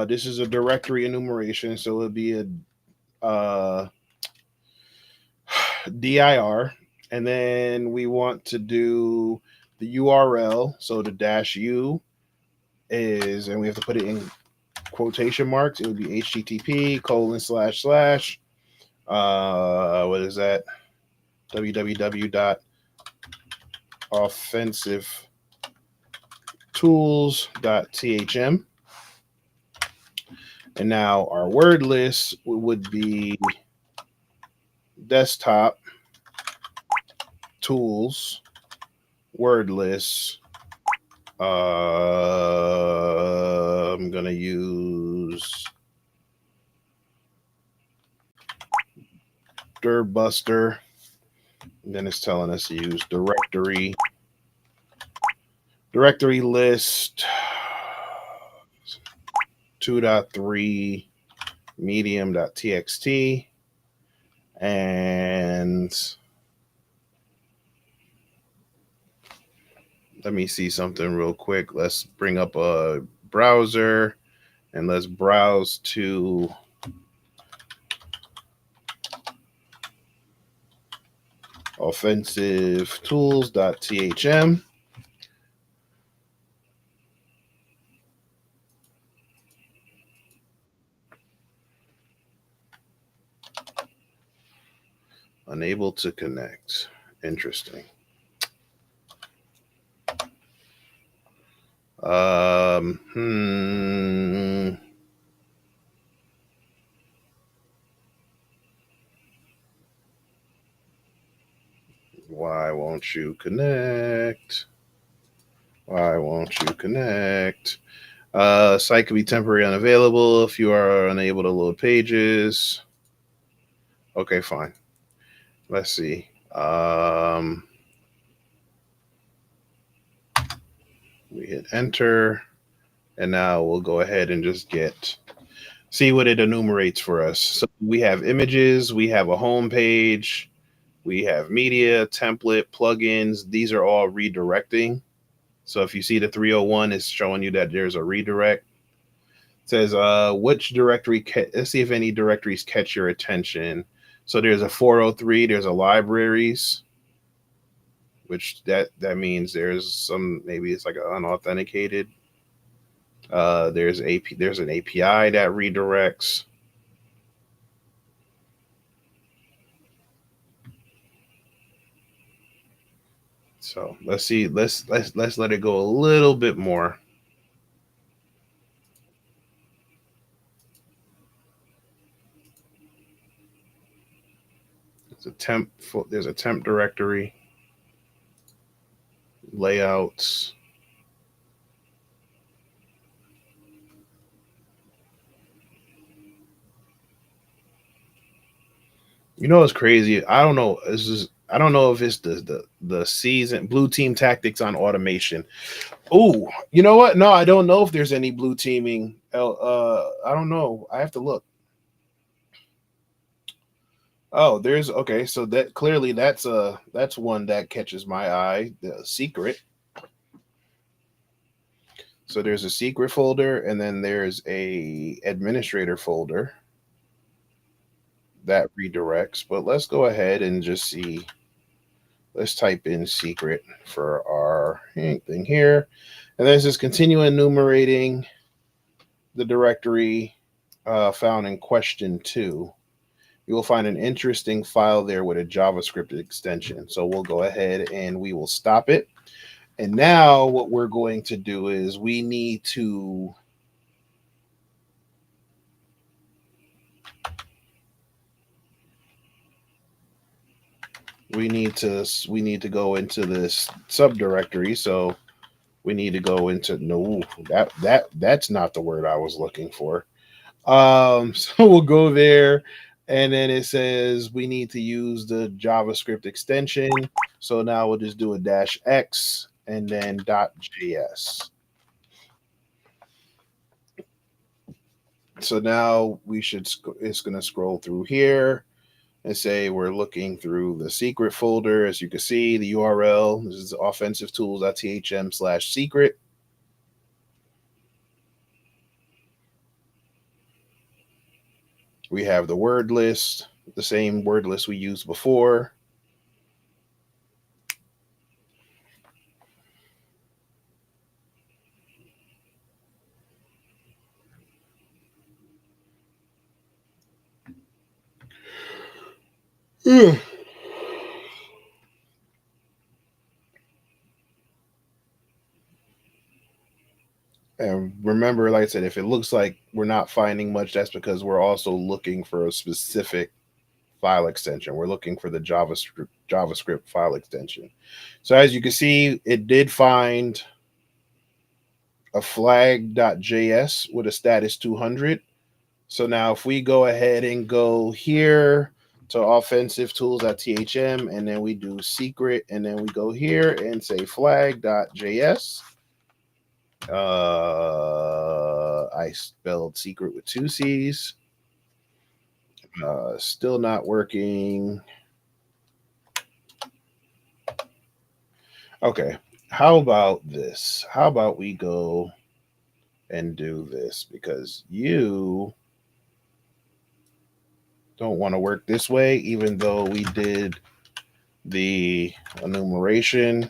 this is a directory enumeration, so it'll be a dir, and then we want to do the URL. So the -u is, and we have to put it in quotation marks. It would be http:// what is that? www.offensivetools.thm. And now our word list would be desktop tools word list. I'm gonna use Durbuster. And then it's telling us to use directory list 2.3 medium.txt. And let me see something real quick. Let's bring up a browser and let's browse to offensivetools.thm. Unable to connect. Interesting. Why won't you connect? Why won't you connect? Site could be temporarily unavailable if you are unable to load pages. Okay, fine. Let's see. We hit enter, and now we'll go ahead and just see what it enumerates for us. So we have images, we have a home page, we have media, template, plugins. These are all redirecting. So if you see the 301, it's showing you that there's a redirect. It says, which directory, let's see if any directories catch your attention. So there's a 403, there's a libraries, which that means there's some, maybe it's like an unauthenticated. There's an API that redirects. So let's see. Let's let it go a little bit more. There's a temp directory, layouts. You know what's crazy? I don't know. I don't know if it's the season blue team tactics on automation. Oh, you know what? No, I don't know if there's any blue teaming. I don't know. I have to look. Oh, there's okay. So that clearly that's one that catches my eye. The secret. So there's a secret folder, and then there's a administrator folder that redirects. But let's go ahead and just see. Let's type in secret for our thing here, and then just continue enumerating the directory found in question 2. You will find an interesting file there with a JavaScript extension. So we'll go ahead and we will stop it. And now what we're going to do is we need to we need to go into this subdirectory. So we need to go into no that's not the word I was looking for. So we'll go there, and then it says we need to use the JavaScript extension. So now we'll just do a -x and then .js. So now it's going to scroll through here and say we're looking through the secret folder. As you can see, the URL this is offensivetools.thm/secret. We have the word list, the same word list we used before. And remember, like I said, if it looks like we're not finding much, that's because we're also looking for a specific file extension. We're looking for the JavaScript file extension. So as you can see, it did find a flag.js with a status 200. So now if we go ahead and go here to offensivetools.thm and then we do secret and then we go here and say flag.js. I spelled secret with 2 C's. Still not working. Okay. How about this? How about we go and do this because you don't want to work this way, even though we did the enumeration.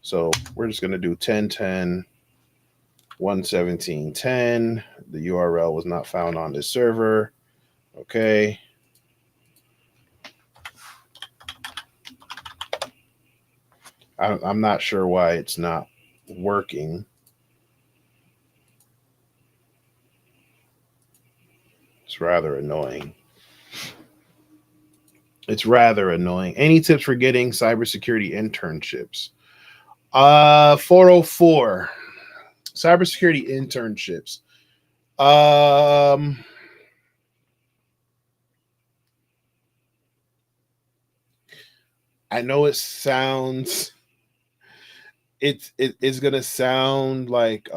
So we're just going to do 1010 117.10. The URL was not found on this server. Okay. I'm not sure why it's not working. It's rather annoying. It's rather annoying. Any tips for getting cybersecurity internships? 404 cybersecurity internships. I know it sounds it's gonna sound like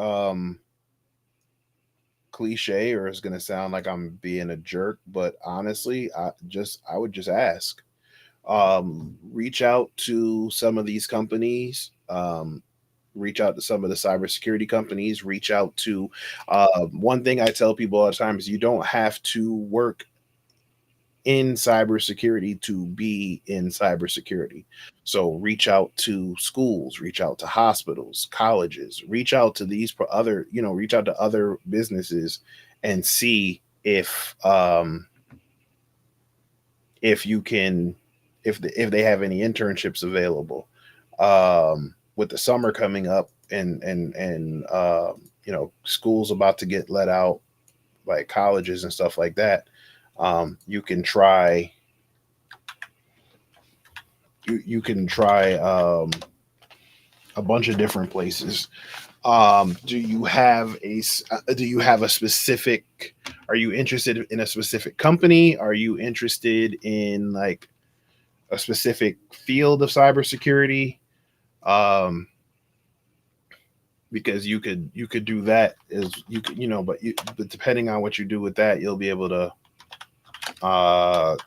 cliche or it's gonna sound like I'm being a jerk, but honestly, I would just ask. Reach out to some of these companies. Reach out to some of the cybersecurity companies. Reach out to one thing I tell people all the time is you don't have to work in cybersecurity to be in cybersecurity. So reach out to schools, reach out to hospitals, colleges, reach out to these other, reach out to other businesses and see if you can if they have any internships available. With the summer coming up and schools about to get let out, like colleges and stuff like that, you can try you can try a bunch of different places. Do you have a specific, are you interested in a specific company? Are you interested in like a specific field of cybersecurity? Um, because you could do that as you could, but depending on what you do with that, you'll be able to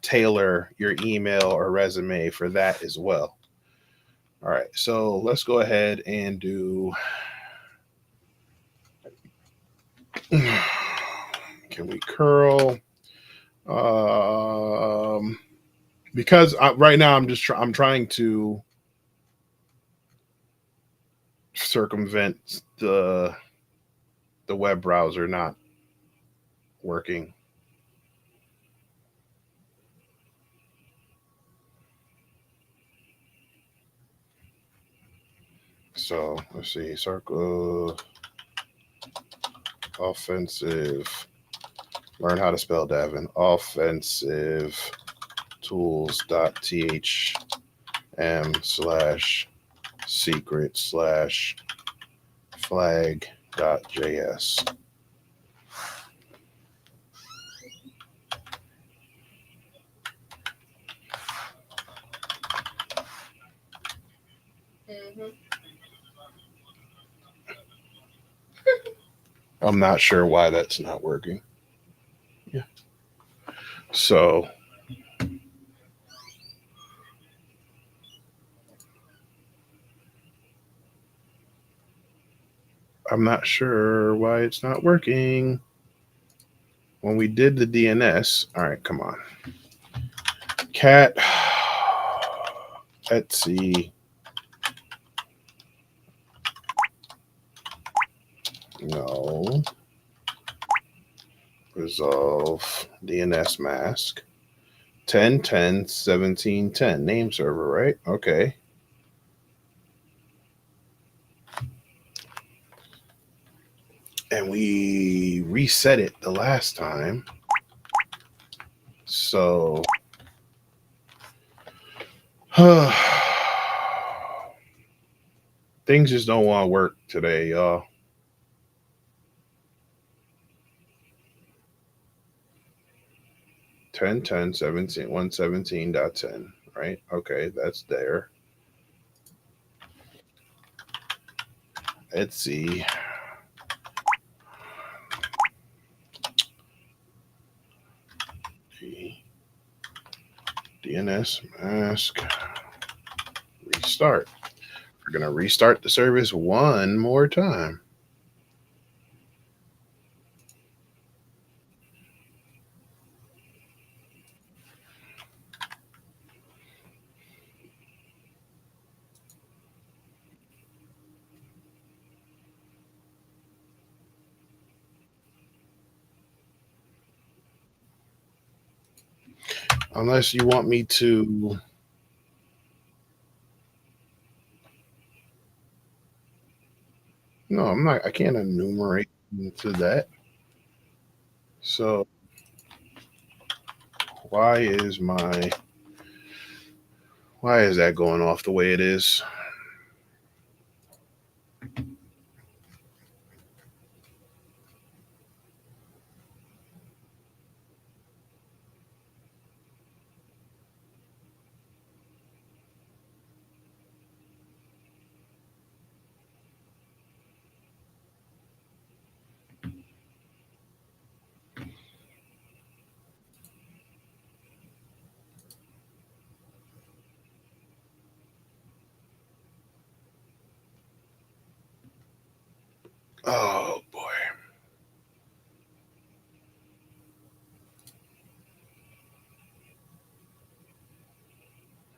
tailor your email or resume for that as well. All right, so let's go ahead and do. Can we curl? Um, because right now I'm trying to circumvent the web browser not working. So let's see, circle offensive. Learn how to spell Davin. Offensive tools.thm/secret/flag.js. Mm-hmm. I'm not sure why that's not working. Yeah. So I'm not sure why it's not working. When we did the DNS, all right, come on. Cat, Etsy, no. Resolve DNS mask. 10.10.17.10 name server, right? Okay. And we reset it the last time. So things just don't want to work today, y'all. 10.10.17.117.10, right? Okay, that's there. Etsy. DNS mask. Restart. We're going to restart the service one more time. Unless you want me to. No, I'm not. I can't enumerate into that. So why is my why is that going off the way it is? Oh boy.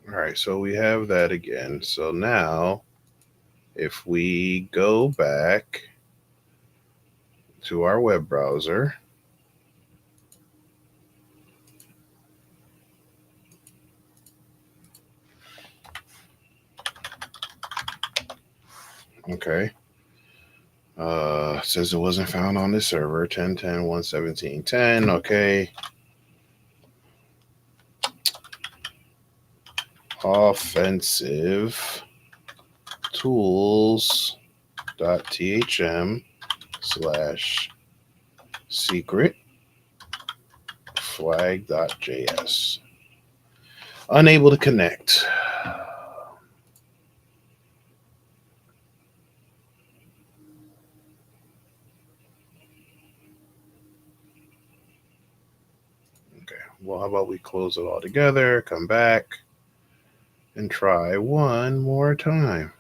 All right, so we have that again. So now if we go back to our web browser, Okay. Says it wasn't found on the server. 10.10.117.10. Okay. Offensive tools.thm / secret flag.js. Unable to connect. Okay, well, how about we close it all together, come back, and try one more time.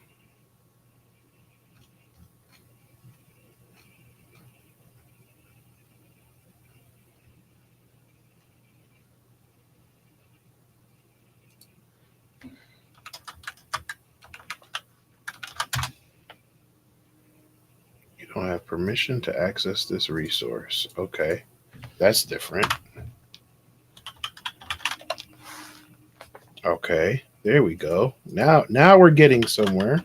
You don't have permission to access this resource. Okay, that's different. Okay, there we go. Now we're getting somewhere.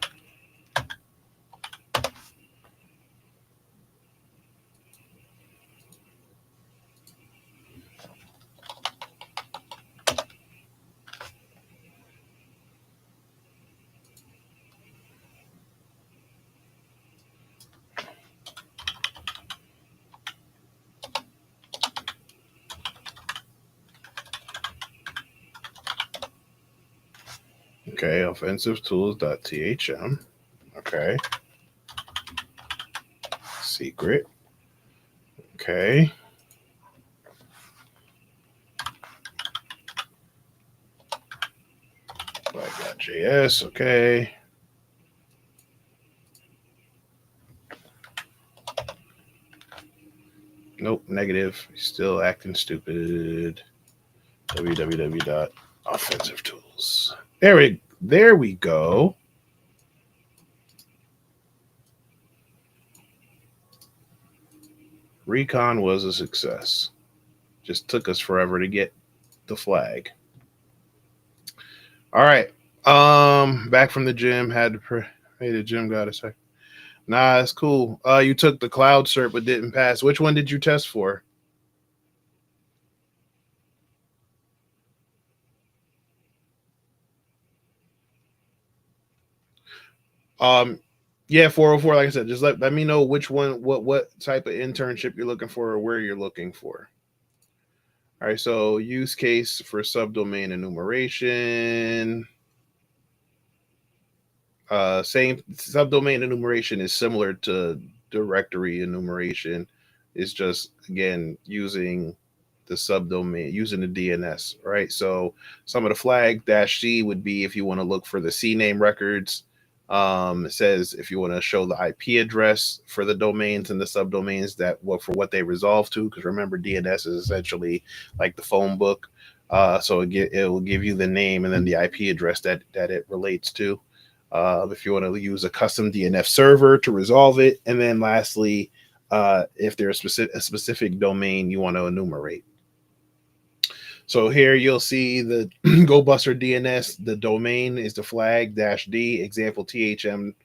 Okay, offensive tools.thm. Okay. Secret. Okay. Flag.js. Okay. Nope, negative. Still acting stupid. www.offensivetools. There we go. Recon was a success. Just took us forever to get the flag. All right. Back from the gym. Had to pray. Hey, the gym got a sec. Nah, it's cool. You took the cloud cert but didn't pass. Which one did you test for? Yeah, 404. Like I said, just let me know which one, what type of internship you're looking for, or where you're looking for. All right, so use case for subdomain enumeration. Same subdomain enumeration is similar to directory enumeration. It's just again using the subdomain, using the DNS, right? So some of the flag -C would be if you want to look for the CNAME records. It says if you want to show the IP address for the domains and the subdomains that for what they resolve to, because remember DNS is essentially like the phone book. So it will give you the name and then the IP address that it relates to. If you want to use a custom DNF server to resolve it, and then lastly, if there's a specific domain you want to enumerate. So here you'll see the GoBuster DNS. The domain is the flag -D example THM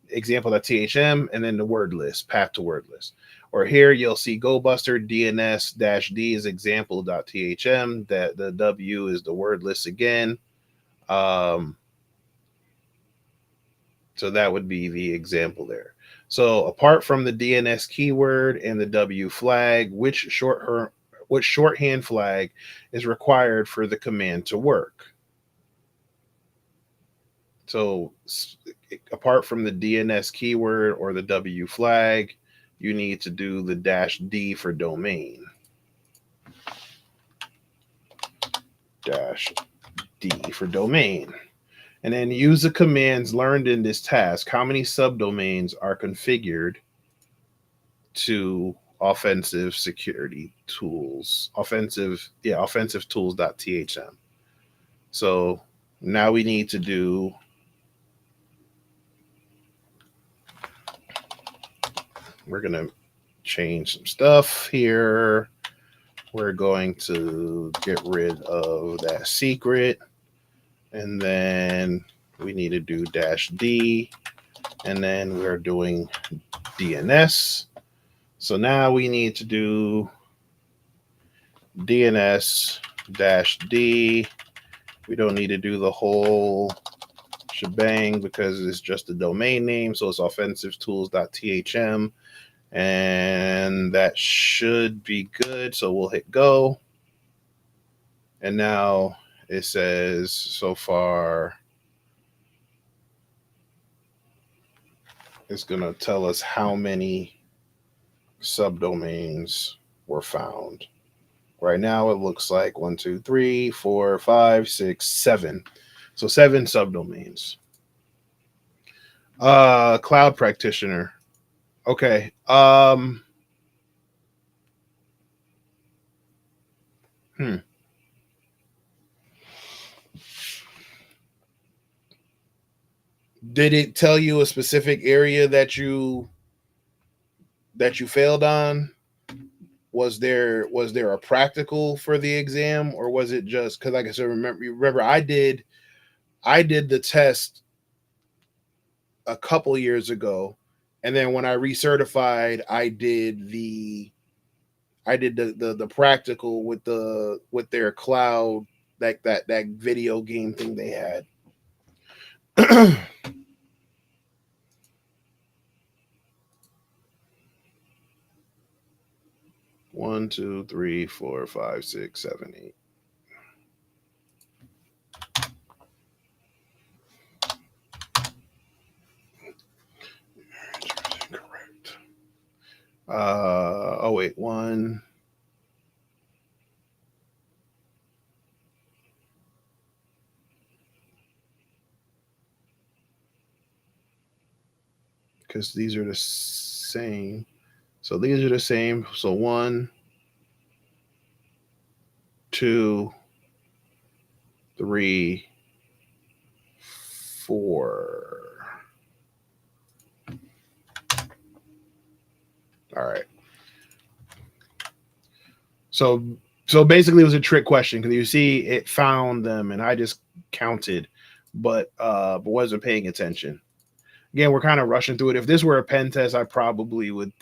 example.thm, and then the word list, path to word list. Or here you'll see GoBuster DNS -D is example.thm. That the W is the word list again. So that would be the example there. So apart from the DNS keyword and the W flag, which shorthand flag is required for the command to work? So apart from the DNS keyword or the W flag, you need to do the -D for domain. -D for domain. And then use the commands learned in this task. How many subdomains are configured to offensive security tools? Offensive tools.thm. So now we need to do we're going to change some stuff here. We're going to get rid of that secret. And then we need to do -D and then we're doing DNS. So now we need to do DNS-D. We don't need to do the whole shebang because it's just a domain name. So it's offensivetools.thm, and that should be good. So we'll hit go. And now it says so far it's going to tell us how many subdomains were found. Right now it looks like 1, 2, 3, 4, 5, 6, 7. So 7 subdomains. Cloud practitioner. Okay. Did it tell you a specific area that you failed on? Was there a practical for the exam, or was it just because, like I said, remember I did the test a couple years ago, and then when I recertified, I did the practical with their cloud, like that video game thing they had. 1, 2, 3, 4, 5, 6, 7, 8. Correct. Oh wait, 1. Because these are the same. So these are the same. So 1, 2, 3, 4. All right. So basically it was a trick question because you see it found them and I just counted, but wasn't paying attention. Again, we're kind of rushing through it. If this were a pen test, I probably would.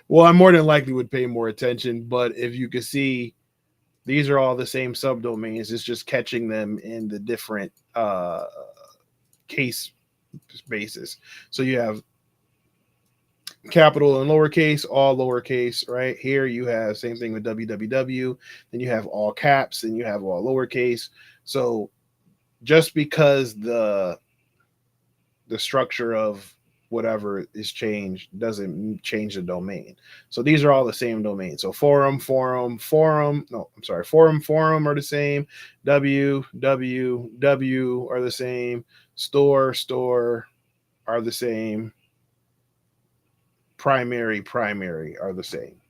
Well, I more than likely would pay more attention. But if you could see, these are all the same subdomains. It's just catching them in the different case basis. So you have capital and lowercase, all lowercase, right? Here you have same thing with www. Then you have all caps, and you have all lowercase. So just because the structure of whatever is changed doesn't change the domain. So these are all the same domain. So forum are the same. www are the same. Store are the same. Primary are the same.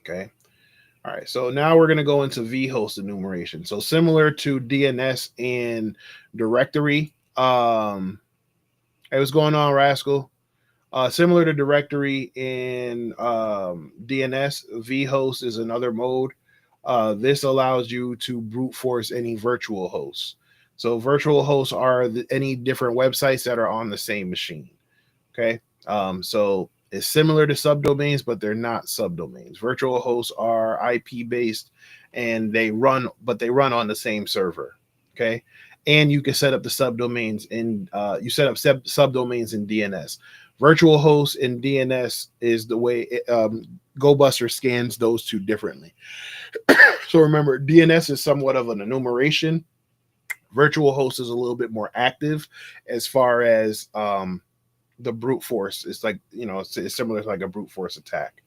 Okay. All right. So now we're going to go into vhost enumeration. So similar to DNS and directory. Hey, what's going on, Rascal? Similar to directory in DNS, vhost is another mode. This allows you to brute force any virtual hosts. So virtual hosts are any different websites that are on the same machine. Okay. So it's similar to subdomains, but they're not subdomains. Virtual hosts are IP based, and they run on the same server. Okay. And you can set up the subdomains in subdomains in DNS. Virtual hosts in DNS is the way GoBuster scans those two differently. So remember, DNS is somewhat of an enumeration. Virtual host is a little bit more active as far as the brute force. It's like, it's similar to like a brute force attack.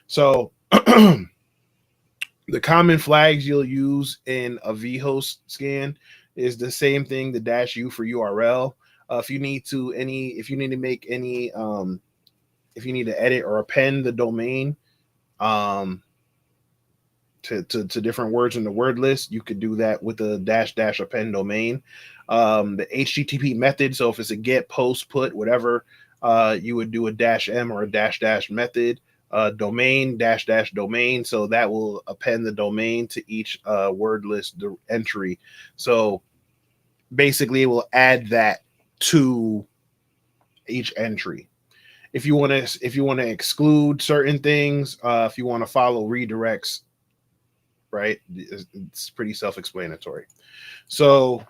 So the common flags you'll use in a vhost scan is the same thing, the -u for URL. If you need to edit or append the domain to different words in the word list, you could do that with the -- append domain. The HTTP method, so if it's a get, post, put, whatever, you would do a -m or a -- method. Domain -- domain, so that will append the domain to each word list entry. So basically it will add that to each entry. If you want to exclude certain things, if you want to follow redirects, right? It's pretty self-explanatory. So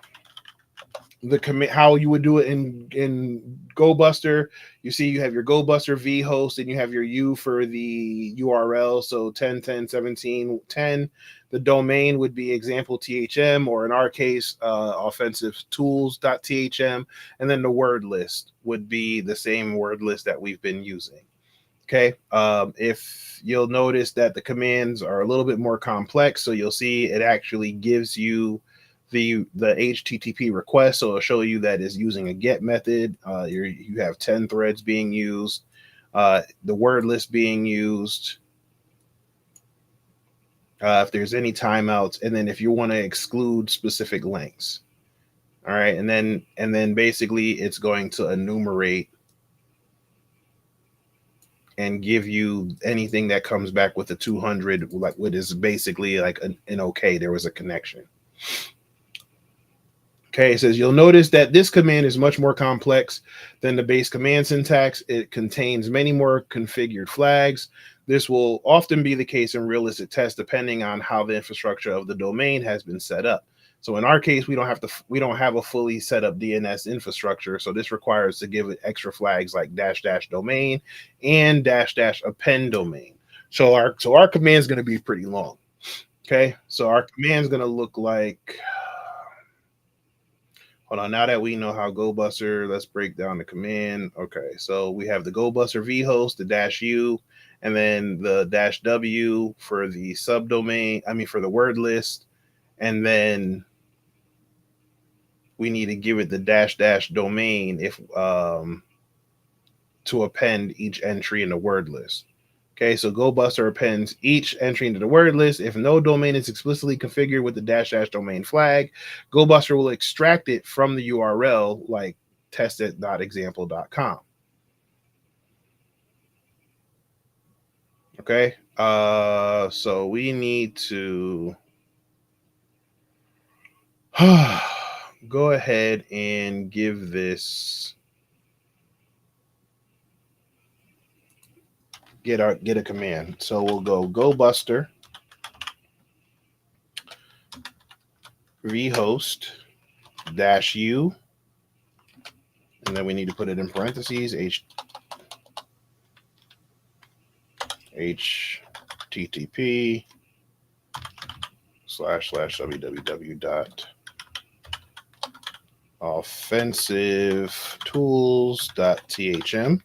the commit how you would do it in GoBuster, you see you have your GoBuster v host and you have your U for the URL. So 10.10.17.10, the domain would be example THM, or in our case, offensive tools.thm, and then the word list would be the same word list that we've been using. Okay. If you'll notice that the commands are a little bit more complex, so you'll see it actually gives you the HTTP request. So it'll show you that it's using a get method. You have 10 threads being used, the word list being used. If there's any timeouts, and then if you want to exclude specific links. All right, and then basically it's going to enumerate and give you anything that comes back with a 200, like what is basically like an okay, there was a connection. Okay, it says you'll notice that this command is much more complex than the base command syntax. It contains many more configured flags. This will often be the case in realistic tests, depending on how the infrastructure of the domain has been set up. So in our case, we don't have a fully set up DNS infrastructure. So this requires to give it extra flags like -- domain and -- append domain. So our command is going to be pretty long. Okay, so our command is going to look like. Hold on, now that we know how GoBuster, let's break down the command. Okay, so we have the GoBuster vhost, the -u, and then the -w for the subdomain, for the word list, and then we need to give it the -- domain if to append each entry in the word list. Okay, so GoBuster appends each entry into the word list. If no domain is explicitly configured with the -- domain flag, GoBuster will extract it from the URL like testit.example.com. Okay, so we need to go ahead and give this get a command. So we'll go GoBuster vhost -u, and then we need to put it in parentheses http //www.offensivetools.thm.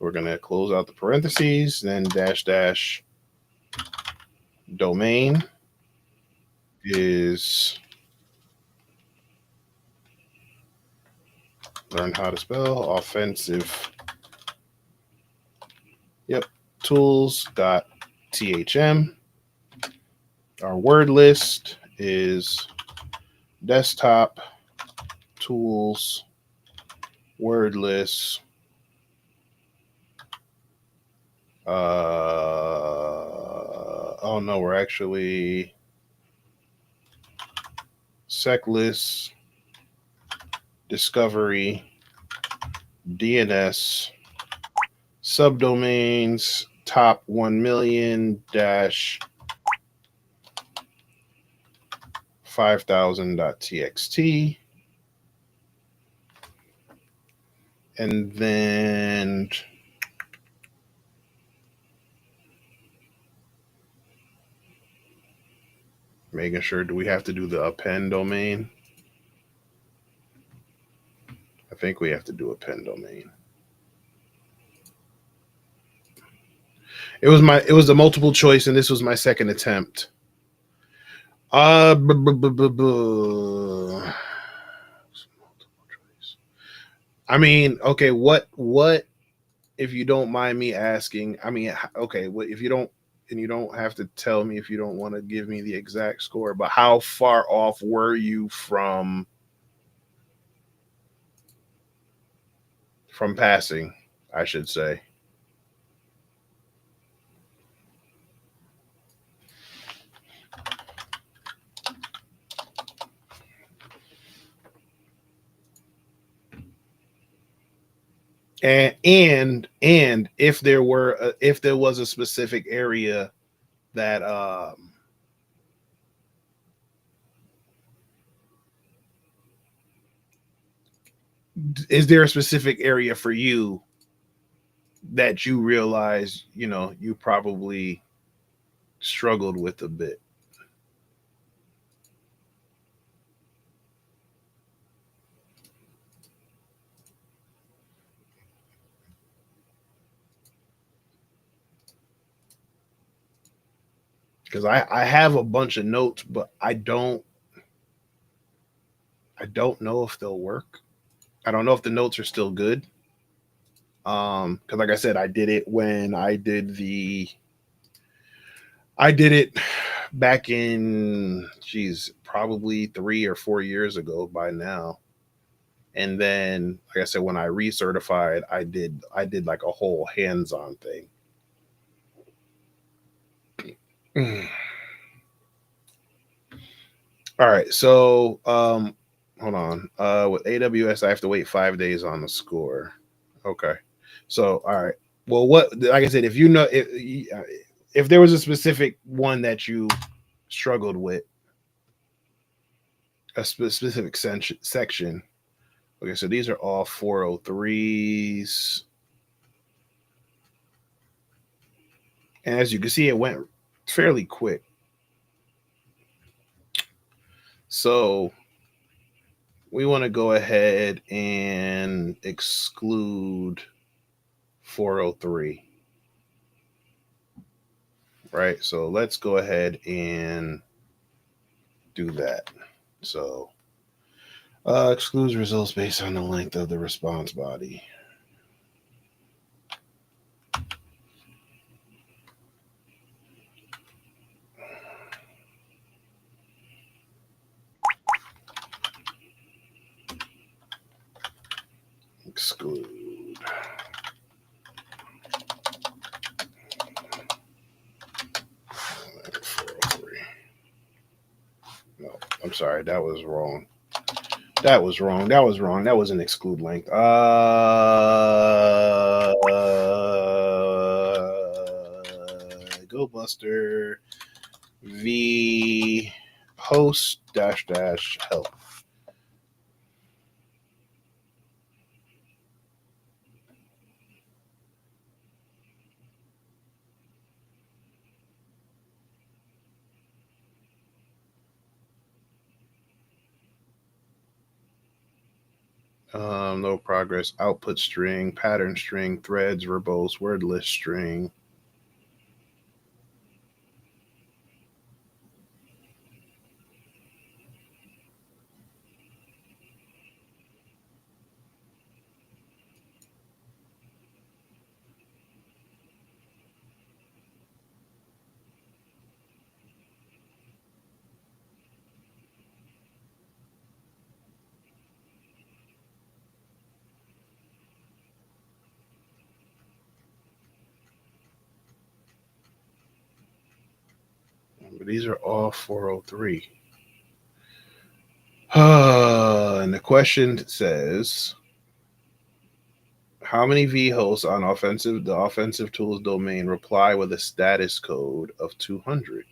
We're going to close out the parentheses, then -- domain is, learn how to spell offensive. Yep. Tools.thm. Our word list is desktop tools word list. Oh no, we're actually seclist discovery DNS subdomains top 1,000,000 -5000.txt, and then making sure, do we have to do the append domain? I think we have to do append domain. It was the multiple choice, and this was my second attempt. I mean, okay, what if you don't mind me asking? I mean, okay, what if you don't, and you don't have to tell me if you don't want to give me the exact score, but how far off were you from passing, I should say? And if if there was a specific area that is there a specific area for you that you realize, you probably struggled with a bit? Because I have a bunch of notes, but I don't know if they'll work. I don't know if the notes are still good. Because like I said, I did it when I did it back in, geez, probably 3 or 4 years ago by now. And then, like I said, when I recertified, I did like a whole hands-on thing. All right, so hold on. With AWS, I have to wait 5 days on the score. Okay, so all right. Well, like I said, if you know if there was a specific one that you struggled with, a specific section. Okay, so these are all 403s, and as you can see, it went fairly quick. So we want to go ahead and exclude 403, right? So let's go ahead and do that. So excludes results based on the length of the response body. Exclude. No, I'm sorry, that was wrong. That was wrong. That was wrong. That was an exclude length. Go Buster v host dash dash help. No progress. Output string, pattern string, threads, verbose, word list string. But these are all 403. And the question says, how many V hosts on the offensive tools domain reply with a status code of 200?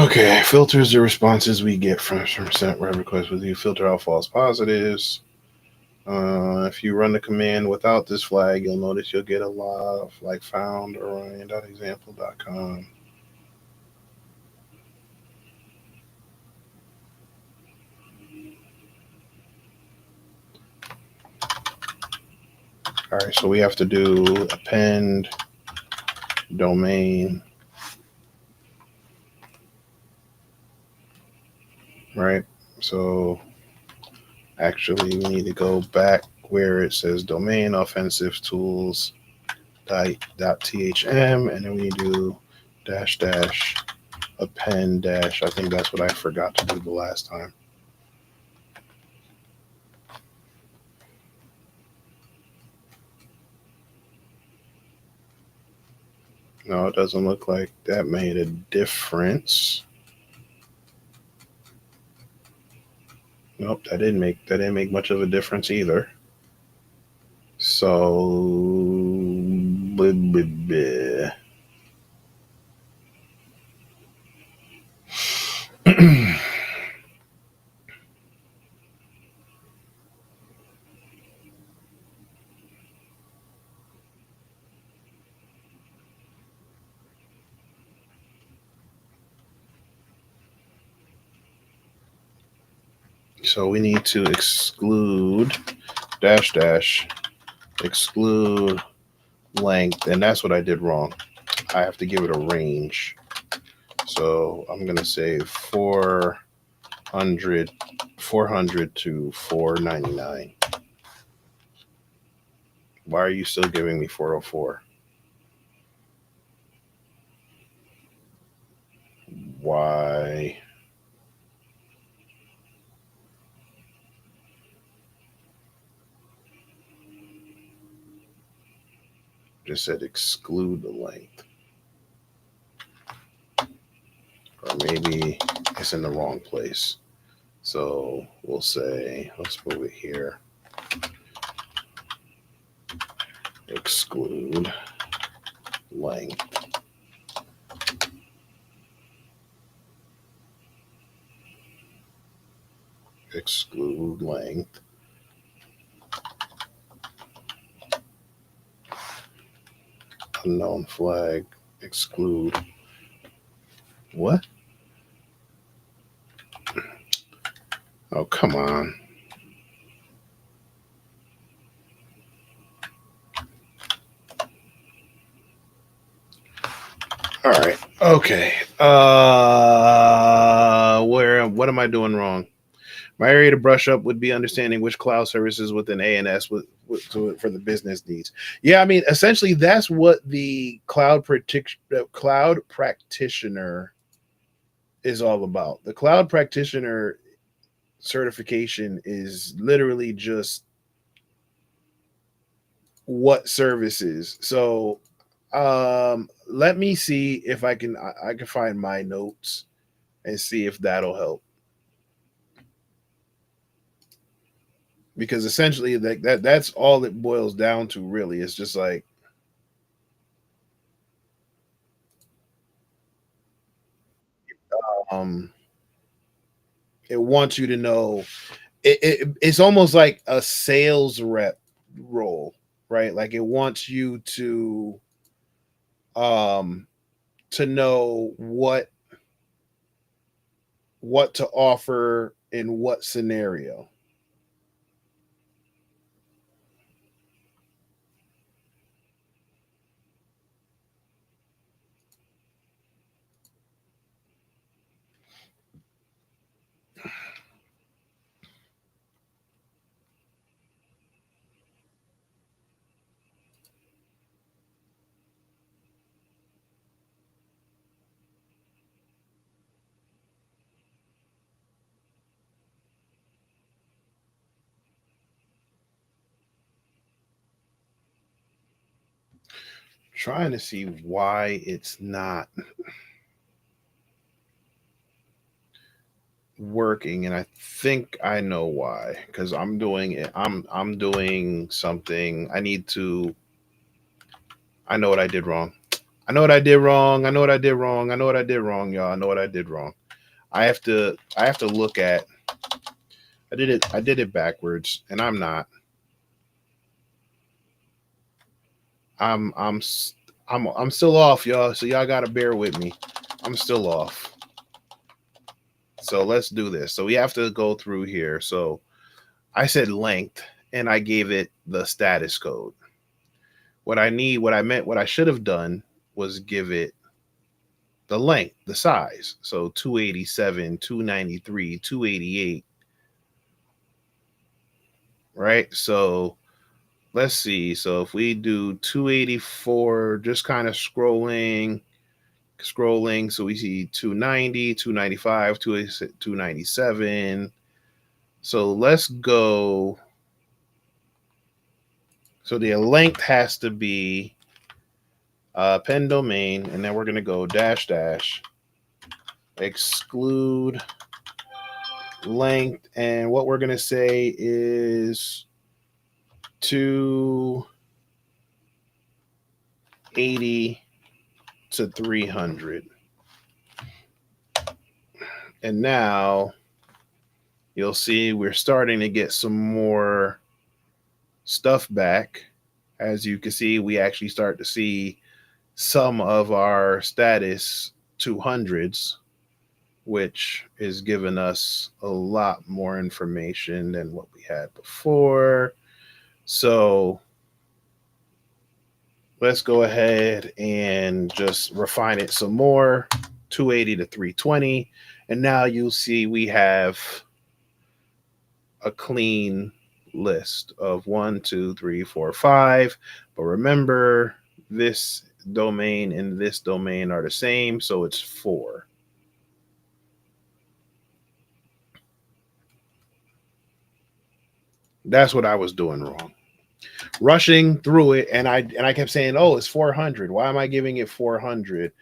Okay, filters the responses we get from sent web requests with you. Filter out false positives. If you run the command without this flag, you'll notice you'll get a lot of like found orion.example.com. All right, so we have to do append domain, right? So actually, we need to go back where it says domain offensive tools .thm, and then we do dash dash append dash. I think that's what I forgot to do the last time. No, it doesn't look like that made a difference. Nope, that didn't make much of a difference either. So so we need to exclude dash dash exclude length, and that's what I did wrong. I have to give it a range. So I'm gonna say 400 to 499. Why are you still giving me 404? Why? Just said exclude the length. Or maybe it's in the wrong place. So we'll say, let's move it here. Exclude length. Exclude length. Unknown flag. Exclude. What? Oh, come on. All right. Okay. What am I doing wrong? My area to brush up would be understanding which cloud services within ANS for the business needs. Yeah, I mean, essentially, that's what the cloud practitioner is all about. The cloud practitioner certification is literally just what services. So, let me see if I can find my notes and see if that'll help. Because essentially that's all it boils down to really. It's just like um it wants you to know it's almost like a sales rep role, right? Like it wants you um to know what to offer in what scenario. Trying to see why it's not working, and I think I know why. Because I'm doing it. I'm doing something. I know what I did wrong. I know what I did wrong. I know what I did wrong. I know what I did wrong, y'all. I know what I did wrong. I have to look at. I did it backwards, and I'm not. I'm I'm s- I'm still off, y'all. So y'all gotta bear with me. I'm still off. So let's do this. So we have to go through here. So I said length, and I gave it the status code. What I should have done was give it the length, the size. So 287, 293, 288, right? So let's see. So if we do 284, just kind of scrolling. So we see 290, 295, 297. So let's go. So the length has to be pen domain, and then we're going to go dash dash exclude length. And what we're going to say is 280 to 300. And now you'll see we're starting to get some more stuff back. As you can see, we actually start to see some of our status 200s, which is giving us a lot more information than what we had before. So let's go ahead and just refine it some more. 280 to 320. And now you'll see we have a clean list of 1, 2, 3, 4, 5. But remember, this domain and this domain are the same, so it's 4. That's what I was doing wrong. Rushing through it, and I kept saying, "Oh, it's 400. Why am I giving it 400?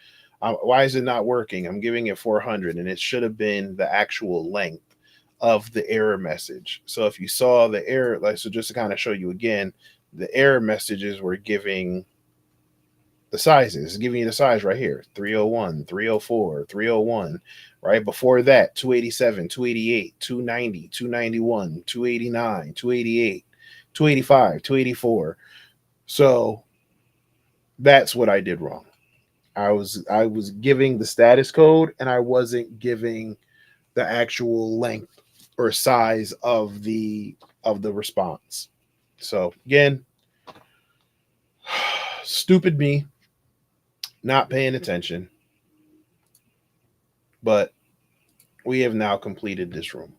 Why is it not working? I'm giving it 400, and it should have been the actual length of the error message." So if you saw the error, like, so just to kind of show you again, the error messages were giving the sizes. It's giving you the size right here: 301, 304, 301. Right before that, 287, 288, 290, 291, 289, 288, 285, 284. So that's what I did wrong. I was giving the status code, and I wasn't giving the actual length or size of the response. So again, stupid me, not paying attention, but we have now completed this room.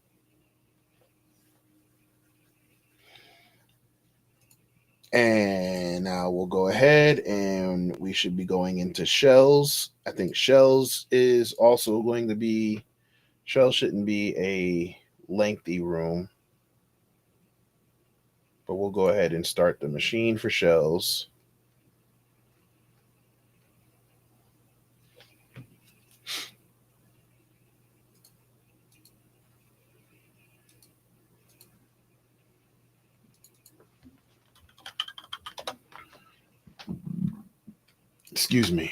And now we'll go ahead and we should be going into shells. I think shells is also going to be, shells shouldn't be a lengthy room, but we'll go ahead and start the machine for shells. Excuse me.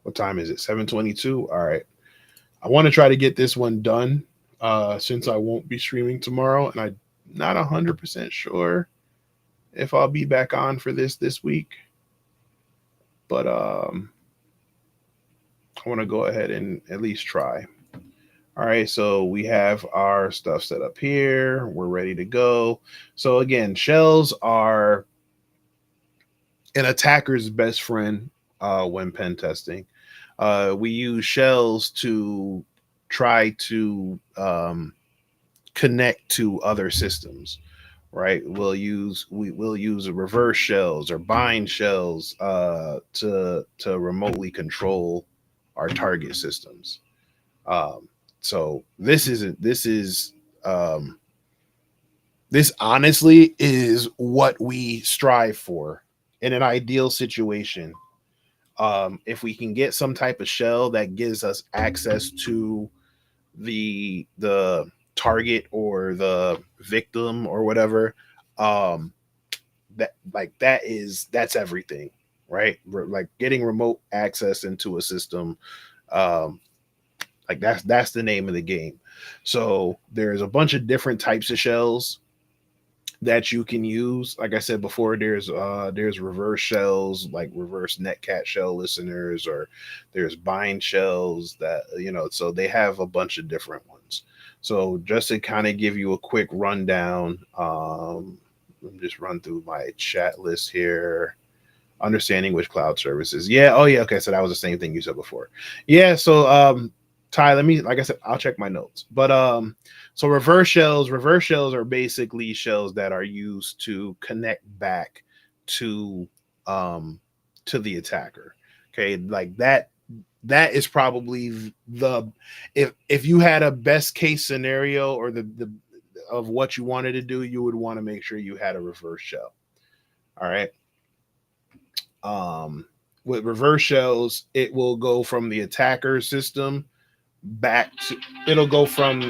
What time is it? 7:22. All right. I want to try to get this one done since I won't be streaming tomorrow, and I'm not 100% sure if I'll be back on for this week. But I want to go ahead and at least try. All right, so we have our stuff set up here. We're ready to go. So again, shells are an attacker's best friend when pen testing. We use shells to try to connect to other systems, right? We will use reverse shells or bind shells to remotely control our target systems. Um, so um, this honestly is what we strive for in an ideal situation. If we can get some type of shell that gives us access to the target or the victim or whatever, um, that's everything. right? Like getting remote access into a system. Um, like that's the name of the game. So there's a bunch of different types of shells that you can use. Like I said before, there's reverse shells, like reverse netcat shell listeners, or there's bind shells that so they have a bunch of different ones. So just to kind of give you a quick rundown, let me just run through my chat list here. Understanding which cloud services. Yeah. Oh yeah. Okay. So that was the same thing you said before. Yeah. So Ty, let me, like I said, I'll check my notes. But so reverse shells are basically shells that are used to connect back to um to the attacker. Okay, like that is probably the, if you had a best case scenario, or the of what you wanted to do, you would want to make sure you had a reverse shell. All right. um with reverse shells, it will go from the attacker system back to, it'll go from,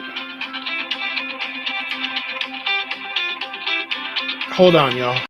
hold on y'all.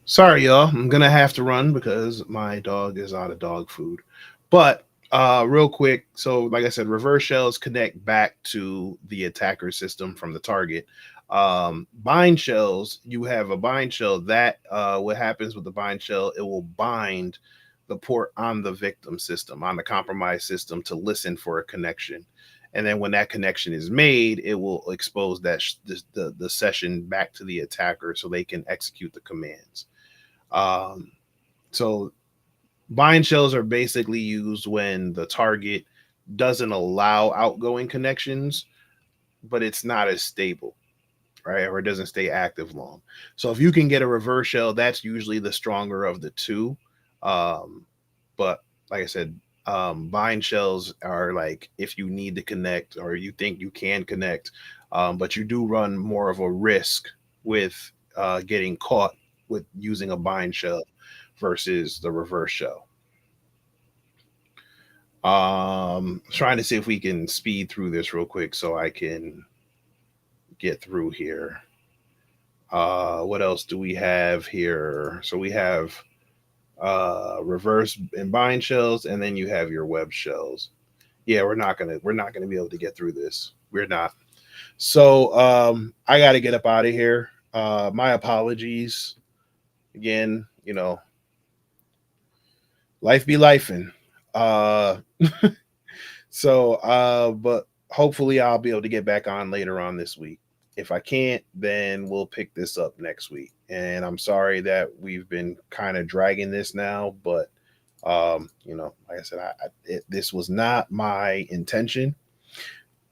Sorry y'all, I'm gonna have to run because my dog is out of dog food. But real quick, so like I said, reverse shells connect back to the attacker system from the target. Bind shells, you have a bind shell that what happens with the bind shell, it will bind the port on the victim system, on the compromised system, to listen for a connection. And then when that connection is made, it will expose the session back to the attacker so they can execute the commands. um, so bind shells are basically used when the target doesn't allow outgoing connections, but it's not as stable, right? Or it doesn't stay active long. So if you can get a reverse shell, that's usually the stronger of the two. Um, but like I said, bind shells are like if you need to connect or you think you can connect, but you do run more of a risk with getting caught with using a bind shell versus the reverse shell. Trying to see if we can speed through this real quick so I can get through here. What else do we have here? So we have reverse and bind shells, and then you have your web shells. Yeah, we're not gonna be able to get through this. We're not. So I got to get up out of here. My apologies again. Life be lifing. Uh, but hopefully I'll be able to get back on later on this week. If I can't, then we'll pick this up next week. And I'm sorry that we've been kind of dragging this now, but like I said, this was not my intention.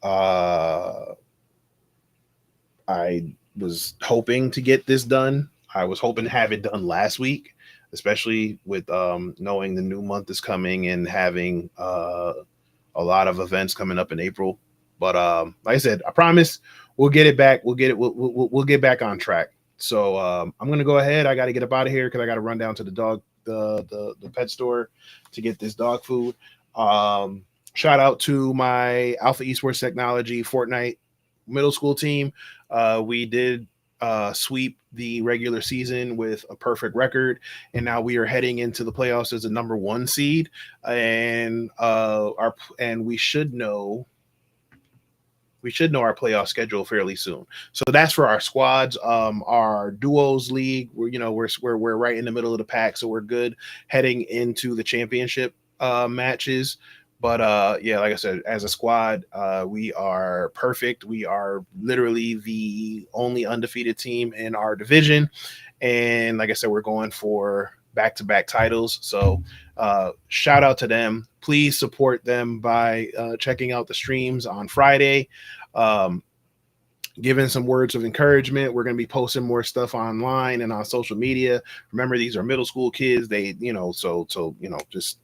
Uh, I was hoping to get this done. I was hoping to have it done last week, especially with knowing the new month is coming and having a lot of events coming up in April. But like I said, I promise we'll get it back. We'll get it. We'll get back on track. So I'm gonna go ahead. I got to get up out of here because I got to run down to the pet store to get this dog food. Shout out to my Alpha Esports Technology Fortnite middle school team. We did sweep the regular season with a perfect record, and now we are heading into the playoffs as a number 1 seed, and we should know our playoff schedule fairly soon. So that's for our squads. Our duos league, we're right in the middle of the pack, so we're good heading into the championship matches. But yeah, like I said, as a squad, we are perfect. We are literally the only undefeated team in our division, and like I said, we're going for back-to-back titles. So shout out to them. Please support them by checking out the streams on Friday, giving some words of encouragement. We're going to be posting more stuff online and on social media. Remember, these are middle school kids. They, just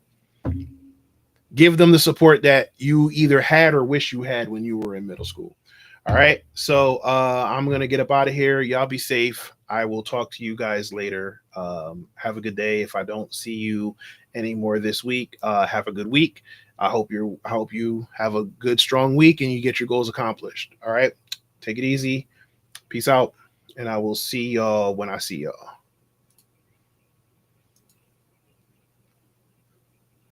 give them the support that you either had or wish you had when you were in middle school. All right. So I'm going to get up out of here. Y'all be safe. I will talk to you guys later. Have a good day. If I don't see you anymore this week, have a good week. I hope you have a good, strong week and you get your goals accomplished. All right. Take it easy. Peace out. And I will see y'all when I see y'all.